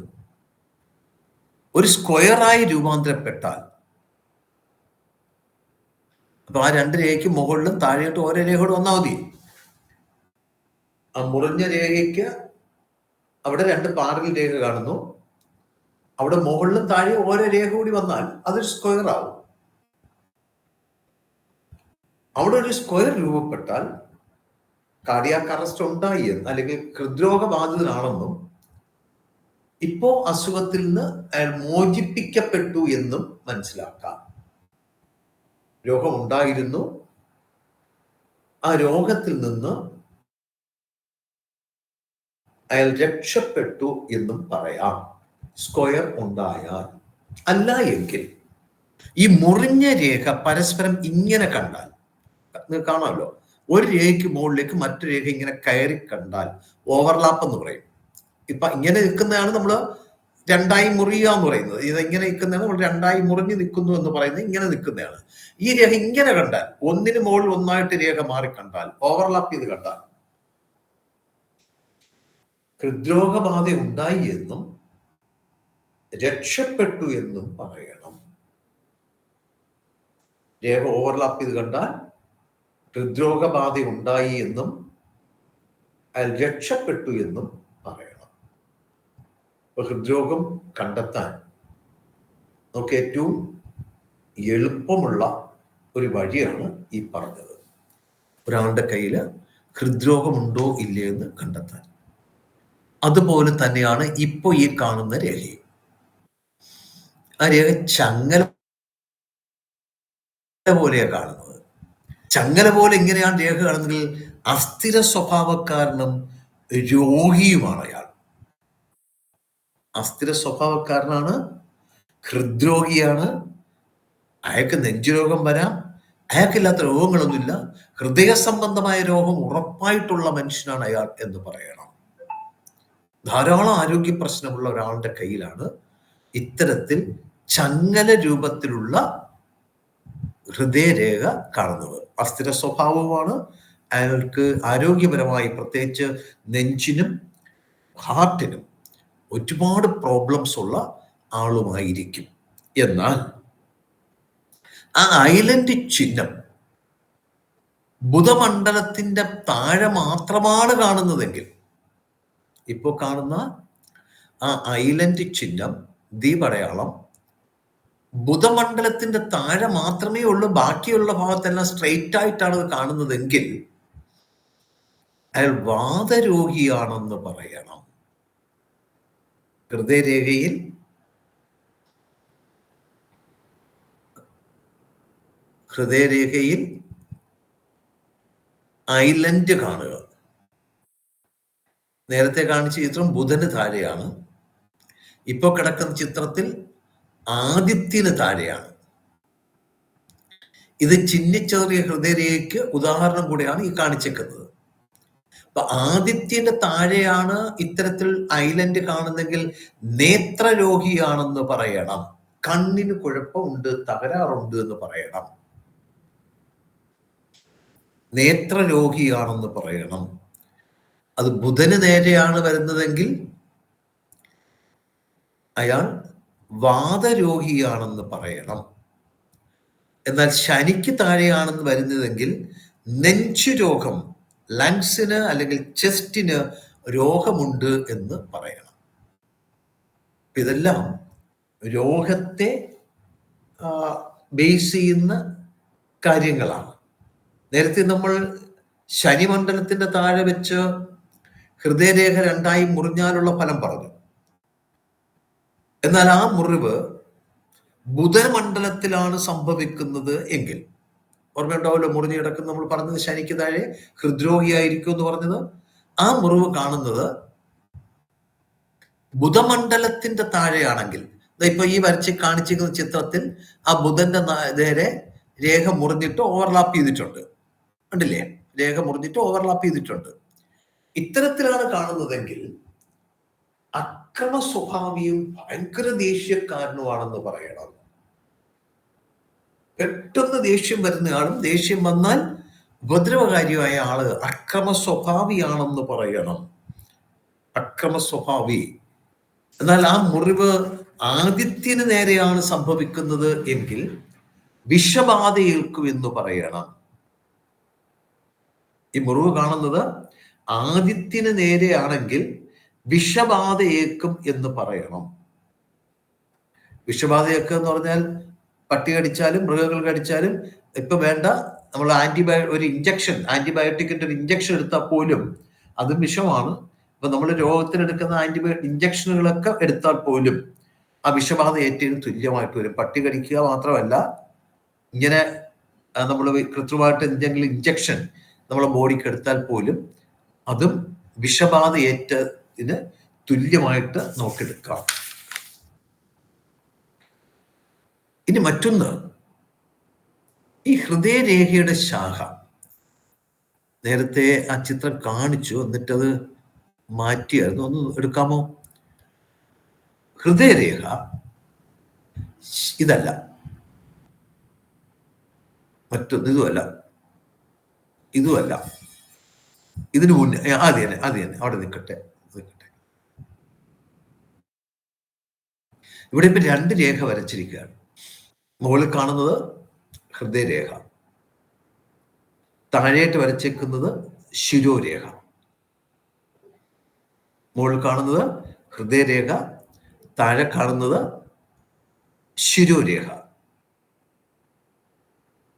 ഒരു സ്ക്വയറായി രൂപാന്തരപ്പെട്ടാൽ, അപ്പൊ ആ 2 രേഖയ്ക്ക് മുകളിലും താഴെയായിട്ട് ഓരോ രേഖയോട് വന്നാൽ മതി. ആ മുറിഞ്ഞ രേഖയ്ക്ക് അവിടെ 2 പാരൽ രേഖ കാണുന്നു, അവിടെ മുകളിലും താഴെ ഓരോ രേഖ കൂടി വന്നാൽ അതൊരു സ്ക്വയർ ആവും. അവിടെ ഒരു സ്ക്വയർ രൂപപ്പെട്ടാൽ കാർഡിയാക് അറസ്റ്റ് ഉണ്ടായി അല്ലെങ്കിൽ ഹൃദ്രോഗബാധിതനാണെന്നും ഇപ്പോ അസുഖത്തിൽ നിന്ന് അയാൾ മോചിപ്പിക്കപ്പെട്ടു എന്നും മനസ്സിലാക്കാം. രോഗം ഉണ്ടായിരുന്നു, ആ രോഗത്തിൽ നിന്ന് അയാൾ രക്ഷപ്പെട്ടു എന്നും പറയാം, സ്ക്വയർ ഉണ്ടായാൽ. അല്ല എങ്കിൽ ഈ മുറിഞ്ഞ രേഖ പരസ്പരം ഇങ്ങനെ കണ്ടാൽ, നിങ്ങൾക്ക് കാണാമല്ലോ, ഒരു രേഖയ്ക്ക് മുകളിലേക്ക് മറ്റു രേഖ ഇങ്ങനെ കയറി കണ്ടാൽ ഓവർലാപ്പ് എന്ന് പറയും. ഇപ്പൊ ഇങ്ങനെ നിൽക്കുന്നതാണ് നമ്മൾ 2ആയി മുറിയുക എന്ന് പറയുന്നത്. ഇത് ഇങ്ങനെ നിൽക്കുന്നതാണ് നമ്മൾ 2ആയി മുറിഞ്ഞു നിൽക്കുന്നു എന്ന് പറയുന്നത്. ഇങ്ങനെ നിൽക്കുന്നതാണ്. ഈ രേഖ ഇങ്ങനെ കണ്ടാൽ, ഒന്നിന് മുകളിൽ ഒന്നായിട്ട് രേഖ മാറി കണ്ടാൽ, ഓവർലാപ്പ് ചെയ്ത് കണ്ടാൽ ഹൃദ്രോഗബാധ ഉണ്ടായി എന്നും രക്ഷപ്പെട്ടു എന്നും പറയണം. രേഖ ഓവർലാപ്പ് ചെയ്ത് കണ്ടാൽ ഹൃദ്രോഗബാധ ഉണ്ടായി എന്നും അയാൾ രക്ഷപ്പെട്ടു എന്നും പറയണം. അപ്പൊ ഹൃദ്രോഗം കണ്ടെത്താൻ നമുക്ക് ഏറ്റവും എളുപ്പമുള്ള ഒരു വഴിയാണ് ഈ പറഞ്ഞത്. ഒരാളുടെ കയ്യിൽ ഹൃദ്രോഗമുണ്ടോ ഇല്ലേ എന്ന് കണ്ടെത്താൻ. അതുപോലെ തന്നെയാണ് ഇപ്പോ ഈ കാണുന്ന രേഖയും. ആ രേഖ ചങ്ങല പോലെയാണ് കാണുന്നത്. ചങ്ങല പോലെ എങ്ങനെയാണ് രേഖ കാണുന്നതെങ്കിൽ അസ്ഥിര സ്വഭാവക്കാരനും രോഗിയുമാണ് അയാൾ. അസ്ഥിര സ്വഭാവക്കാരനാണ്, ഹൃദ്രോഗിയാണ്, അയാൾക്ക് നെഞ്ചുരോഗം വരാം, അയാൾക്കില്ലാത്ത രോഗങ്ങളൊന്നുമില്ല, ഹൃദയ സംബന്ധമായ രോഗം ഉറപ്പായിട്ടുള്ള മനുഷ്യനാണ് അയാൾ എന്ന് പറയണം. ധാരാളം ആരോഗ്യ പ്രശ്നമുള്ള ഒരാളുടെ കയ്യിലാണ് ഇത്തരത്തിൽ ചങ്ങല രൂപത്തിലുള്ള ഹൃദയരേഖ കാണുന്നത്. അസ്ഥിര സ്വഭാവമാണ്, അയാൾക്ക് ആരോഗ്യപരമായി പ്രത്യേകിച്ച് നെഞ്ചിനും ഹാർട്ടിനും ഒരുപാട് പ്രോബ്ലംസ് ഉള്ള ആളുമായിരിക്കും. എന്നാൽ ആ ഐലൻഡ് ചിഹ്നം ബുധമണ്ഡലത്തിന്റെ താഴെ മാത്രമാണ് കാണുന്നതെങ്കിൽ, ഇപ്പോൾ കാണുന്ന ആ ഐലൻഡ് ചിഹ്നം, ദ്വീപടയാളം ബുധമണ്ഡലത്തിന്റെ താഴെ മാത്രമേ ഉള്ളൂ, ബാക്കിയുള്ള ഭാഗത്തെല്ലാം സ്ട്രെയിറ്റ് ആയിട്ടാണ് അത് കാണുന്നതെങ്കിൽ അയാൾ വാതരോഗിയാണെന്ന് പറയണം. ഹൃദയരേഖയിൽ ഐലൻഡ് കാണുക. നേരത്തെ കാണിച്ച ചിത്രം ബുധന് താഴെയാണ്. ഇപ്പൊ കിടക്കുന്ന ചിത്രത്തിൽ ആദിത്യന് താഴെയാണ്. ഇത് ചിഹ്നിച്ചേറിയ ഹൃദയരേഖയ്ക്ക് ഉദാഹരണം കൂടിയാണ് ഈ കാണിച്ചേക്കുന്നത്. അപ്പൊ ആദിത്യന്റെ താഴെയാണ് ഇത്തരത്തിൽ ഐലൻഡ് കാണുന്നെങ്കിൽ നേത്രരോഗിയാണെന്ന് പറയണം. കണ്ണിന് കുഴപ്പമുണ്ട്, തകരാറുണ്ട് എന്ന് പറയണം. നേത്രരോഗിയാണെന്ന് പറയണം. അത് ബുധന് നേരെയാണ് വരുന്നതെങ്കിൽ അയാൾ വാതരോഗിയാണെന്ന് പറയണം. എന്നാൽ ശനിക്ക് താഴെയാണെന്ന് വരുന്നതെങ്കിൽ നെഞ്ചുരോഗം, ലങ്സിന് അല്ലെങ്കിൽ ചെസ്റ്റിന് രോഗമുണ്ട് എന്ന് പറയണം. ഇതെല്ലാം രോഗത്തെ ബേസ് ചെയ്യുന്ന കാര്യങ്ങളാണ്. നേരത്തെ നമ്മൾ ശനിമണ്ഡലത്തിന്റെ താഴെ വെച്ച് ഹൃദയരേഖ രണ്ടായി മുറിഞ്ഞാലുള്ള ഫലം പറഞ്ഞു. എന്നാൽ ആ മുറിവ് ബുധമണ്ഡലത്തിലാണ് സംഭവിക്കുന്നത് എങ്കിൽ, ഓർമ്മയുണ്ടാവല്ലോ, മുറിഞ്ഞു കിടക്കുന്ന നമ്മൾ പറഞ്ഞത് ശനിക്ക് താഴെ ഹൃദ്രോഗിയായിരിക്കും എന്ന് പറഞ്ഞത്. ആ മുറിവ് കാണുന്നത് ബുധമണ്ഡലത്തിന്റെ താഴെയാണെങ്കിൽ, ഇപ്പൊ ഈ വരച്ച് കാണിച്ചിരിക്കുന്ന ചിത്രത്തിൽ ആ ബുധന്റെ നേരെ രേഖ മുറിഞ്ഞിട്ട് ഓവർലാപ്പ് ചെയ്തിട്ടുണ്ട്, കണ്ടില്ലേ? രേഖ മുറിഞ്ഞിട്ട് ഓവർലാപ്പ് ചെയ്തിട്ടുണ്ട്. ഇത്തരത്തിലാണ് കാണുന്നതെങ്കിൽ അക്രമ സ്വഭാവിയും ഭയങ്കര ദേഷ്യക്കാരനുമാണെന്ന് പറയണം. പെട്ടെന്ന് ദേഷ്യം വരുന്നയാളും, ദേഷ്യം വന്നാൽ ഉപദ്രവകാരിയായ ആള് അക്രമ സ്വഭാവിയാണെന്ന് പറയണം. അക്രമ സ്വഭാവി. എന്നാൽ ആ മുറിവ് ആദിത്യന് നേരെയാണ് സംഭവിക്കുന്നത് എങ്കിൽ വിഷബാധയേൽക്കുമെന്ന് പറയണം. ഈ മുറിവ് കാണുന്നത് ആദിത്യന് നേരെയാണെങ്കിൽ വിഷബാധയേക്കും എന്ന് പറയണം. വിഷബാധയേക്കുക എന്ന് പറഞ്ഞാൽ പട്ടി കടിച്ചാലും മൃഗങ്ങൾ കടിച്ചാലും ഇപ്പൊ വേണ്ട, നമ്മൾ ഒരു ഇഞ്ചക്ഷൻ, ആന്റിബയോട്ടിക്കിന്റെ ഒരു ഇഞ്ചക്ഷൻ എടുത്താൽ പോലും അതും വിഷമാണ്. ഇപ്പൊ നമ്മൾ രോഗത്തിനെടുക്കുന്ന ആന്റിബയോട്ടിക് ഇഞ്ചക്ഷനുകളൊക്കെ എടുത്താൽ പോലും ആ വിഷബാധ ഏറ്റവും തുല്യമായിട്ട് വരും. പട്ടി കടിക്കുക മാത്രമല്ല, ഇങ്ങനെ നമ്മൾ കൃത്രിമമായിട്ട് എന്തെങ്കിലും ഇഞ്ചക്ഷൻ നമ്മളെ ബോഡിക്ക് എടുത്താൽ പോലും അതും വിഷബാധ ഏറ്റതിന് തുല്യമായിട്ട് നോക്കിയെടുക്കാം. ഇനി മറ്റൊന്ന്, ഈ ഹൃദയരേഖയുടെ ശാഖ നേരത്തെ ആ ചിത്രം കാണിച്ചു, എന്നിട്ടത് മാറ്റിയായിരുന്നു, ഒന്ന് എടുക്കാമോ? ഹൃദയരേഖ ഇതല്ല, മറ്റൊന്ന്, ഇതുമല്ല, ഇതിനു മുന്നേ അത് തന്നെ അവിടെ നിൽക്കട്ടെ. ഇവിടെ ഇപ്പൊ രണ്ട് രേഖ വരച്ചിരിക്കുകയാണ്. മുകളിൽ കാണുന്നത് ഹൃദയരേഖ, താഴേട്ട് വരച്ചേക്കുന്നത് ശിരോരേഖ. മുകളിൽ കാണുന്നത് ഹൃദയരേഖ, താഴെ കാണുന്നത് ശിരോരേഖ.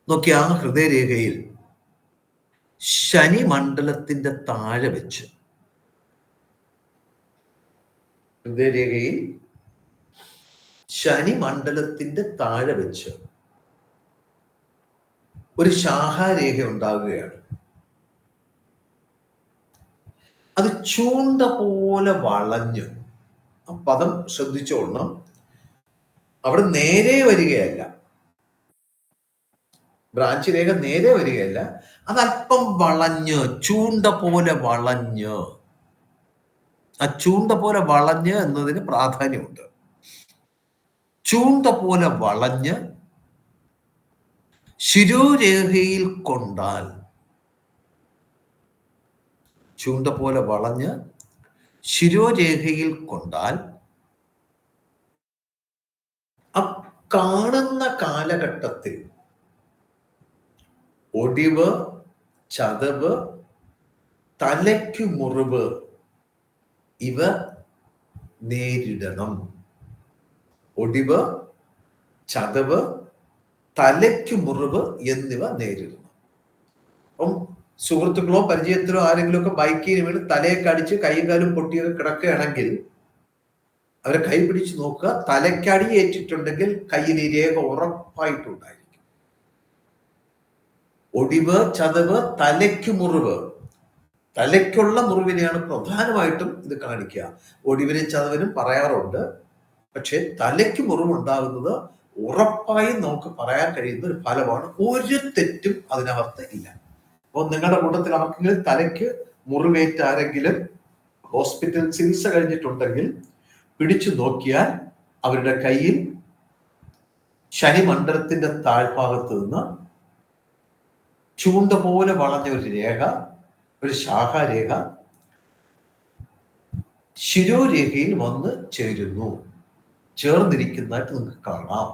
നോക്കി, ആ ഹൃദയരേഖയിൽ ശനി മണ്ഡലത്തിന്റെ താഴെ വെച്ച്, ഹൃദയരേഖയിൽ ശനി മണ്ഡലത്തിന്റെ താഴെ വെച്ച് ഒരു ശാഖാരേഖ ഉണ്ടാകുകയാണ്. അത് ചൂണ്ട പോലെ വളഞ്ഞു. ആ പദം ശ്രദ്ധിച്ചോളണം. അവിടെ നേരെ വരികയല്ല, ബ്രാഞ്ച് രേഖ നേരെ വരികയല്ല, അതല്പം വളഞ്ഞ്, ചൂണ്ട പോലെ വളഞ്ഞ്. ആ ചൂണ്ട പോലെ വളഞ്ഞ് എന്നതിന് പ്രാധാന്യമുണ്ട്. ചൂണ്ട പോലെ വളഞ്ഞ് ശിരോരേഖയിൽ കൊണ്ടാൽ, ചൂണ്ട പോലെ വളഞ്ഞ് ശിരോരേഖയിൽ കൊണ്ടാൽ ആ കാണുന്ന കാലഘട്ടത്തിൽ ഒടിവ്, ചതവ്, തലയ്ക്കു മുറിവ് ഇവ നേരിടണം. ഒടിവ്, ചതവ്, തലയ്ക്കു മുറിവ് എന്നിവ നേരിടണം. അപ്പം സുഹൃത്തുക്കളോ പരിചയത്തിലോ ആരെങ്കിലും ഒക്കെ ബൈക്കിന് വീണ് തലയൊക്കെ അടിച്ച് കൈയും കാലും പൊട്ടിയൊക്കെ കിടക്കുകയാണെങ്കിൽ അവരെ കൈ പിടിച്ച് നോക്കുക. തലയ്ക്കടി ഏറ്റിട്ടുണ്ടെങ്കിൽ കയ്യിൽ ഈ രേഖ ഉറപ്പായിട്ടുണ്ടായിരിക്കും. ഒടിവ്, ചതവ്, തലയ്ക്കു മുറിവ്. തലയ്ക്കുള്ള മുറിവിനെയാണ് പ്രധാനമായിട്ടും ഇത് കാണിക്കുക. ഒടിവിനും ചതവിനും പറയാറുണ്ട്. പക്ഷെ തലയ്ക്ക് മുറിവുണ്ടാകുന്നത് ഉറപ്പായും നമുക്ക് പറയാൻ കഴിയുന്ന ഒരു ഫലമാണ്. ഒരു തെറ്റും അതിനകത്ത് ഇല്ല. അപ്പോൾ നിങ്ങളുടെ കൂട്ടത്തിൽ ആർക്കെങ്കിലും തലയ്ക്ക് മുറിവേറ്റ ആരെങ്കിലും ഹോസ്പിറ്റൽ ചികിത്സ കഴിഞ്ഞിട്ടുണ്ടെങ്കിൽ പിടിച്ചു നോക്കിയാൽ അവരുടെ കയ്യിൽ ശനിമണ്ഡലത്തിന്റെ താഴ്ഭാഗത്ത് നിന്ന് ചൂണ്ട പോലെ വളഞ്ഞ ഒരു രേഖ, ഒരു ശാഖാരേഖ ശിരോരേഖയിൽ വന്ന് ചേരുന്നു, ചേർന്നിരിക്കുന്നതായിട്ട് നിങ്ങൾക്ക് കാണാം.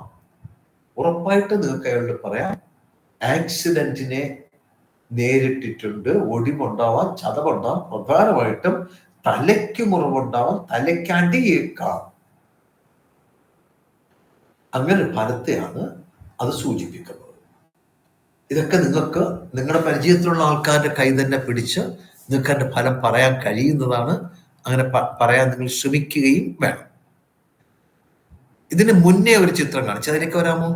ഉറപ്പായിട്ട് നിങ്ങൾക്ക് അയാളോട് പറയാം, ആക്സിഡന്റിനെ നേരിട്ടിട്ടുണ്ട്. ഒടിവുണ്ടാവാം, ചതവുണ്ടാവാം, പ്രധാനമായിട്ടും തലയ്ക്ക് മുറിവുണ്ടാവാം, തലയ്ക്കടിയേക്കാം. അങ്ങനെ ഫലത്തെയാണ് അത് സൂചിപ്പിക്കുന്നത്. ഇതൊക്കെ നിങ്ങൾക്ക് നിങ്ങളുടെ പരിചയത്തിലുള്ള ആൾക്കാരുടെ കൈ തന്നെ പിടിച്ച് നിങ്ങൾക്ക് അതിന്റെ ഫലം പറയാൻ കഴിയുന്നതാണ്. അങ്ങനെ പറയാൻ നിങ്ങൾ ശ്രമിക്കുകയും വേണം. ഇതിന് മുന്നേ ഒരു ചിത്രം കാണിച്ചു, അതിലേക്ക് വരാമോ?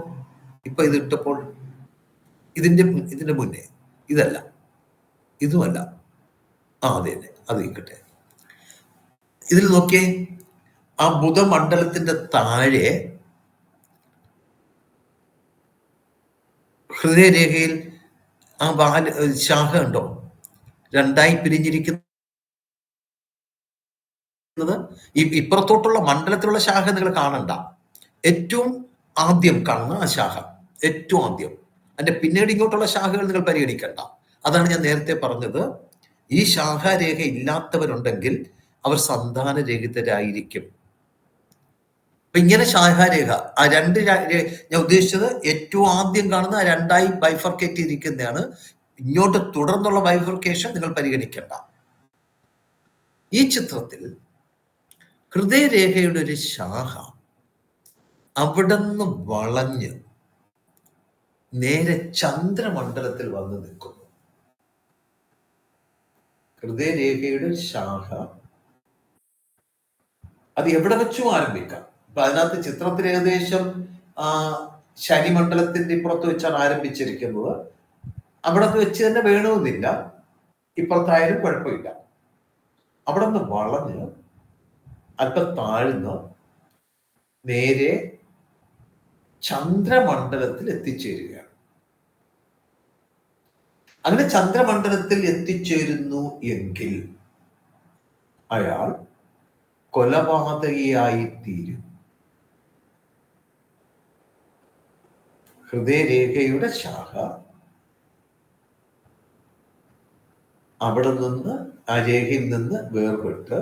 ഇപ്പൊ ഇത് ഇട്ടപ്പോൾ ഇതിന്റെ മുന്നേ ഇതല്ല, ഇതുമല്ല, അതെ തന്നെ, അത് ഇരിക്കട്ടെ. ഇതിൽ നോക്കിയേ, ആ ബുധമണ്ഡലത്തിന്റെ താഴെ ഹൃദയരേഖയിൽ ആ ശാഖ ഉണ്ടോ? രണ്ടായി പിരിഞ്ഞിരിക്കുന്നത്. ഇപ്പുറത്തോട്ടുള്ള മണ്ഡലത്തിലുള്ള ശാഖ നിങ്ങൾ കാണണ്ട. ഏറ്റവും ആദ്യം കാണുന്ന ആ ശാഖ, ഏറ്റവും ആദ്യം. അതിന്റെ പിന്നീട് ഇങ്ങോട്ടുള്ള ശാഖകൾ നിങ്ങൾ പരിഗണിക്കണ്ട. അതാണ് ഞാൻ നേരത്തെ പറഞ്ഞത്. ഈ ശാഖാരേഖ ഇല്ലാത്തവരുണ്ടെങ്കിൽ അവർ സന്താനരഹിതരായിരിക്കും. അപ്പൊ ഇങ്ങനെ ശാഖാരേഖ, ആ രണ്ട് ഞാൻ ഉദ്ദേശിച്ചത് ഏറ്റവും ആദ്യം കാണുന്ന ആ രണ്ടായി ബൈഫർക്കേറ്റ് ചെയ്തിരിക്കുന്നതാണ്. ഇങ്ങോട്ട് തുടർന്നുള്ള ബൈഫർക്കേഷൻ നിങ്ങൾ പരിഗണിക്കേണ്ട. ഈ ചിത്രത്തിൽ ഹൃദയരേഖയുടെ ഒരു ശാഖ അവിടെ നിന്ന് വളഞ്ഞ് നേരെ ചന്ദ്രമണ്ഡലത്തിൽ വന്ന് നിൽക്കുന്നു. ഹൃദയരേഖയുടെ ശാഖ അത് എവിടെ വെച്ചും ആരംഭിക്കാം. അപ്പൊ അതിനകത്ത് ചിത്രത്തിൽ ഏകദേശം ശനിമണ്ഡലത്തിന്റെ ഇപ്പുറത്ത് വെച്ചാണ് ആരംഭിച്ചിരിക്കുന്നത്. അവിടെ വെച്ച് തന്നെ വേണമെന്നില്ല, ഇപ്പുറത്തായാലും കുഴപ്പമില്ല. അവിടെ നിന്ന് വളഞ്ഞ് അല്പം താഴ്ന്ന് നേരെ ചന്ദ്രമണ്ഡലത്തിൽ എത്തിച്ചേരുകയാണ്. അങ്ങനെ ചന്ദ്രമണ്ഡലത്തിൽ എത്തിച്ചേരുന്നു എങ്കിൽ അയാൾ കൊലപാതകിയായി തീരും. ഹൃദയരേഖയുടെ ശാഖ അവിടെ നിന്ന്, ആ രേഖയിൽ നിന്ന് വേർപെട്ട്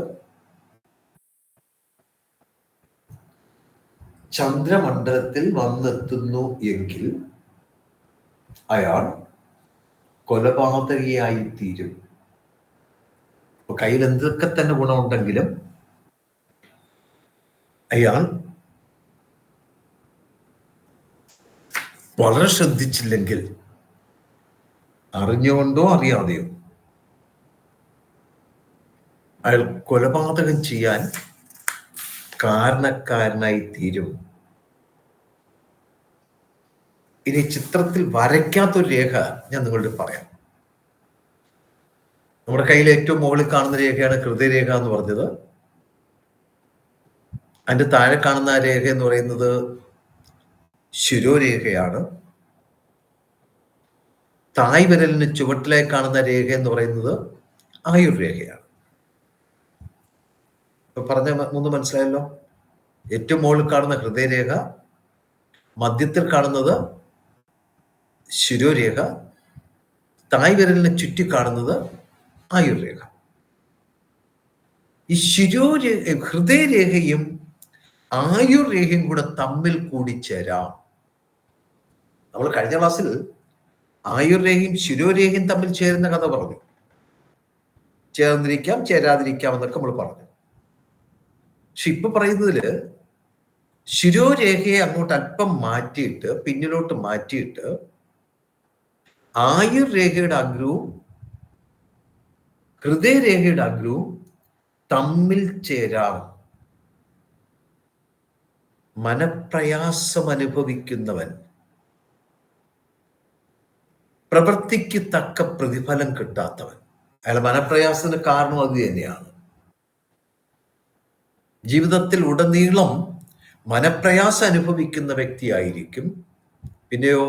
ചന്ദ്രമണ്ഡലത്തിൽ വന്നെത്തുന്നു എങ്കിൽ അയാൾ കൊലപാതകിയായി തീരും. അപ്പൊ കയ്യിൽ എന്തൊക്കെ തന്നെ ഗുണമുണ്ടെങ്കിലും അയാൾ വളരെ ശ്രദ്ധിച്ചില്ലെങ്കിൽ, അറിഞ്ഞുകൊണ്ടോ അറിയാതെയോ, അയാൾ കൊലപാതകം ചെയ്യാൻ കാരണക്കാരനായി തീരും. ഇനി ചിത്രത്തിൽ വരയ്ക്കാത്തൊരു രേഖ ഞാൻ നിങ്ങളോട് പറയാം. നമ്മുടെ കയ്യിൽ ഏറ്റവും മുകളിൽ കാണുന്ന രേഖയാണ് ഹൃദയരേഖ എന്ന് പറഞ്ഞത്. അതിന്റെ താഴെ കാണുന്ന രേഖ എന്ന് പറയുന്നത് ശിരോരേഖയാണ്. തായ് വിരലിന് ചുവട്ടിലേക്ക് കാണുന്ന രേഖ എന്ന് പറയുന്നത് ആയുർരേഖയാണ്. ഇപ്പൊ പറഞ്ഞ മൂന്ന് മനസ്സിലായല്ലോ. ഏറ്റവും മുകളിൽ കാണുന്ന ഹൃദയരേഖ, മധ്യത്തിൽ കാണുന്നത് ശിരോരേഖ, തായ് വിരലിന് ചുറ്റി കാണുന്നത് ആയുർരേഖ. ഈ ഹൃദയരേഖയും ആയുർരേഖയും കൂടെ തമ്മിൽ കൂടിച്ചേരാം. നമ്മൾ കഴിഞ്ഞ ക്ലാസ്സിൽ ആയുർരേഖയും ശിരോരേഖയും തമ്മിൽ ചേരുന്ന കഥ പറഞ്ഞു. ചേർന്നിരിക്കാം, ചേരാതിരിക്കാം എന്നൊക്കെ നമ്മൾ പറഞ്ഞു. പക്ഷെ ഇപ്പൊ പറയുന്നതില് ശിരോരേഖയെ അങ്ങോട്ട് അല്പം മാറ്റിയിട്ട്, പിന്നിലോട്ട് മാറ്റിയിട്ട് ആയുർരേഖയുടെ അഗ്രവും ഹൃദയരേഖയുടെ അഗ്രവും തമ്മിൽ ചേരാം. മനപ്രയാസം അനുഭവിക്കുന്നവൻ പ്രവൃത്തിക്ക് തക്ക പ്രതിഫലം കിട്ടാത്തവൻ, അയാൾ മനപ്രയാസത്തിന് കാരണം അത് തന്നെയാണ്. ജീവിതത്തിൽ ഉടനീളം മനപ്രയാസം അനുഭവിക്കുന്ന വ്യക്തിയായിരിക്കും. പിന്നെയോ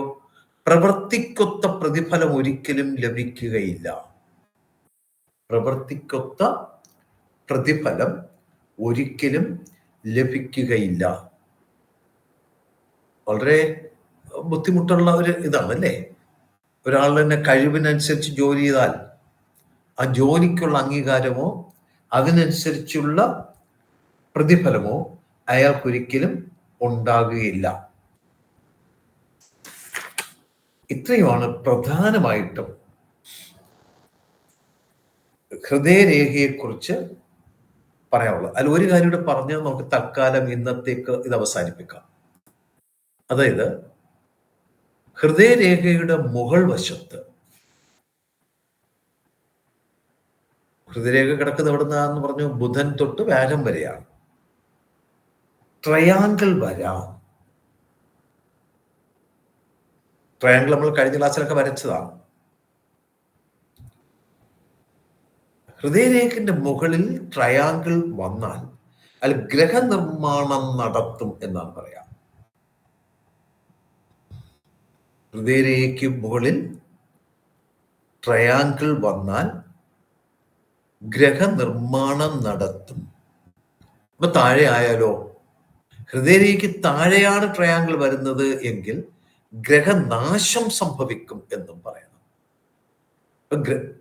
പ്രവൃത്തിക്കൊത്ത പ്രതിഫലം ഒരിക്കലും ലഭിക്കുകയില്ല. പ്രവൃത്തിക്കൊത്ത പ്രതിഫലം ഒരിക്കലും ലഭിക്കുകയില്ല. വളരെ ബുദ്ധിമുട്ടുള്ള ഒരു ഇതാണല്ലേ. ഒരാൾ തന്നെ കഴിവിനനുസരിച്ച് ജോലി ചെയ്താൽ ആ ജോലിക്കുള്ള അംഗീകാരമോ അതിനനുസരിച്ചുള്ള പ്രതിഫലമോ അയാൾക്കൊരിക്കലും ഉണ്ടാകുകയില്ല. ഇത്രയുമാണ് പ്രധാനമായിട്ടും ഹൃദയരേഖയെക്കുറിച്ച് പറയാനുള്ളത്. അതിൽ ഒരു കാര്യം കൂടെ പറഞ്ഞ് നമുക്ക് തൽക്കാലം ഇന്നത്തേക്ക് ഇത് അവസാനിപ്പിക്കാം. അതായത് ഹൃദയരേഖയുടെ മുകൾ വശത്ത്, ഹൃദയരേഖ കിടക്കുന്ന എവിടുന്നാന്ന് പറഞ്ഞു, ബുധൻ തൊട്ട് വ്യാഴം വരെയാണ്. ട്രയാങ്കിൾ വരാം. ട്രയാങ്കിൾ നമ്മൾ കഴിഞ്ഞ ക്ലാസ്സിലൊക്കെ വരച്ചതാണ്. ഹൃദയരേഖന്റെ മുകളിൽ ട്രയാങ്കിൾ വന്നാൽ അതിൽ ഗ്രഹനിർമ്മാണം നടത്തും എന്നാണ് പറയാം. ഹൃദയരേഖയ്ക്ക് മുകളിൽ ട്രയാങ്കിൾ വന്നാൽ ഗ്രഹനിർമ്മാണം നടത്തും. അപ്പൊ താഴെ ആയാലോ, ഹൃദയരേഖയ്ക്ക് താഴെയാണ് ട്രയാങ്കിൾ വരുന്നത് എങ്കിൽ ഗ്രഹനാശം സംഭവിക്കും എന്നും പറയണം.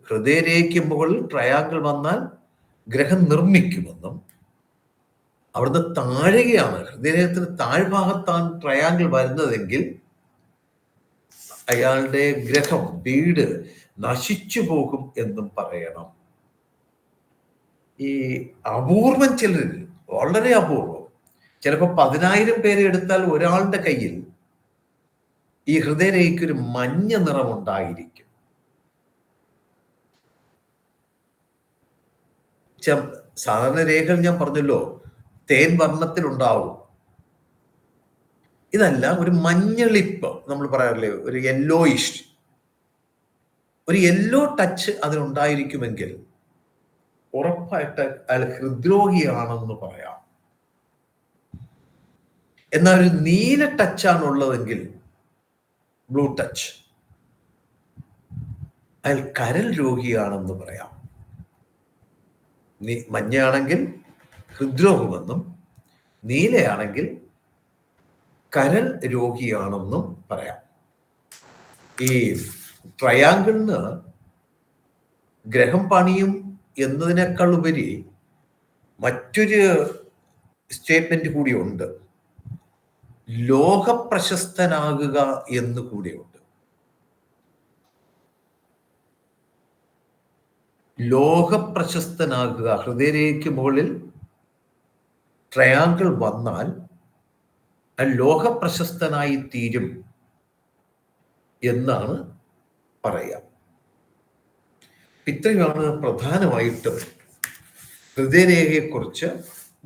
ഹൃദയരേഖയ്ക്ക് മുകളിൽ ട്രയാങ്കിൾ വന്നാൽ ഗ്രഹം നിർമ്മിക്കുമെന്നും, അവിടുന്ന് താഴെയാണ്, ഹൃദയരേഖത്തിന് താഴ്ഭാഗത്താണ് ട്രയാങ്കിൾ വരുന്നതെങ്കിൽ അയാളുടെ ഗ്രഹം, വീട് നശിച്ചു പോകും എന്നും പറയണം. ഈ അപൂർവം ചിലരിൽ, വളരെ അപൂർവം, ചിലപ്പോൾ 10,000 പേരെ എടുത്താൽ ഒരാളുടെ കയ്യിൽ ഈ ഹൃദയരേഖയ്ക്ക് ഒരു മഞ്ഞ നിറം ഉണ്ടായിരിക്കും. സാധാരണ രേഖകൾ ഞാൻ പറഞ്ഞല്ലോ തേൻ വർണ്ണത്തിലുണ്ടാവും. ഇതല്ല, ഒരു മഞ്ഞളിപ്പ് നമ്മൾ പറയാറില്ലേ, ഒരു യെല്ലോയിഷ്, ഒരു യെല്ലോ ടച്ച് അതിനുണ്ടായിരിക്കുമെങ്കിൽ ഉറപ്പായിട്ട് അയാൾ ഹൃദ്രോഹിയാണെന്ന് പറയാം. എന്നാൽ ഒരു നീല ടച്ചാണ് ഉള്ളതെങ്കിൽ, ബ്ലൂ ടച്ച്, അയാൾ കരൾ രോഗിയാണെന്ന് പറയാം. മഞ്ഞയാണെങ്കിൽ ഹൃദ്രോഗമെന്നും നീലയാണെങ്കിൽ കരൾ രോഗിയാണെന്നും പറയാം. ഈ ട്രയാങ്കിളിന് ഗ്രഹം പണിയും എന്നതിനേക്കാൾ ഉപരി മറ്റൊരു സ്റ്റേറ്റ്മെന്റ് കൂടിയുണ്ട്, ലോക പ്രശസ്തനാകുക എന്ന് കൂടിയുണ്ട്. ലോക പ്രശസ്തനാകുക, ഹൃദയരേഖയ്ക്ക് മുകളിൽ ട്രയാങ്കിൾ വന്നാൽ ലോക പ്രശസ്തനായി തീരും എന്നാണ് പറയാം. ഇത്രയുമാണ് പ്രധാനമായിട്ടും ഹൃദയരേഖയെക്കുറിച്ച്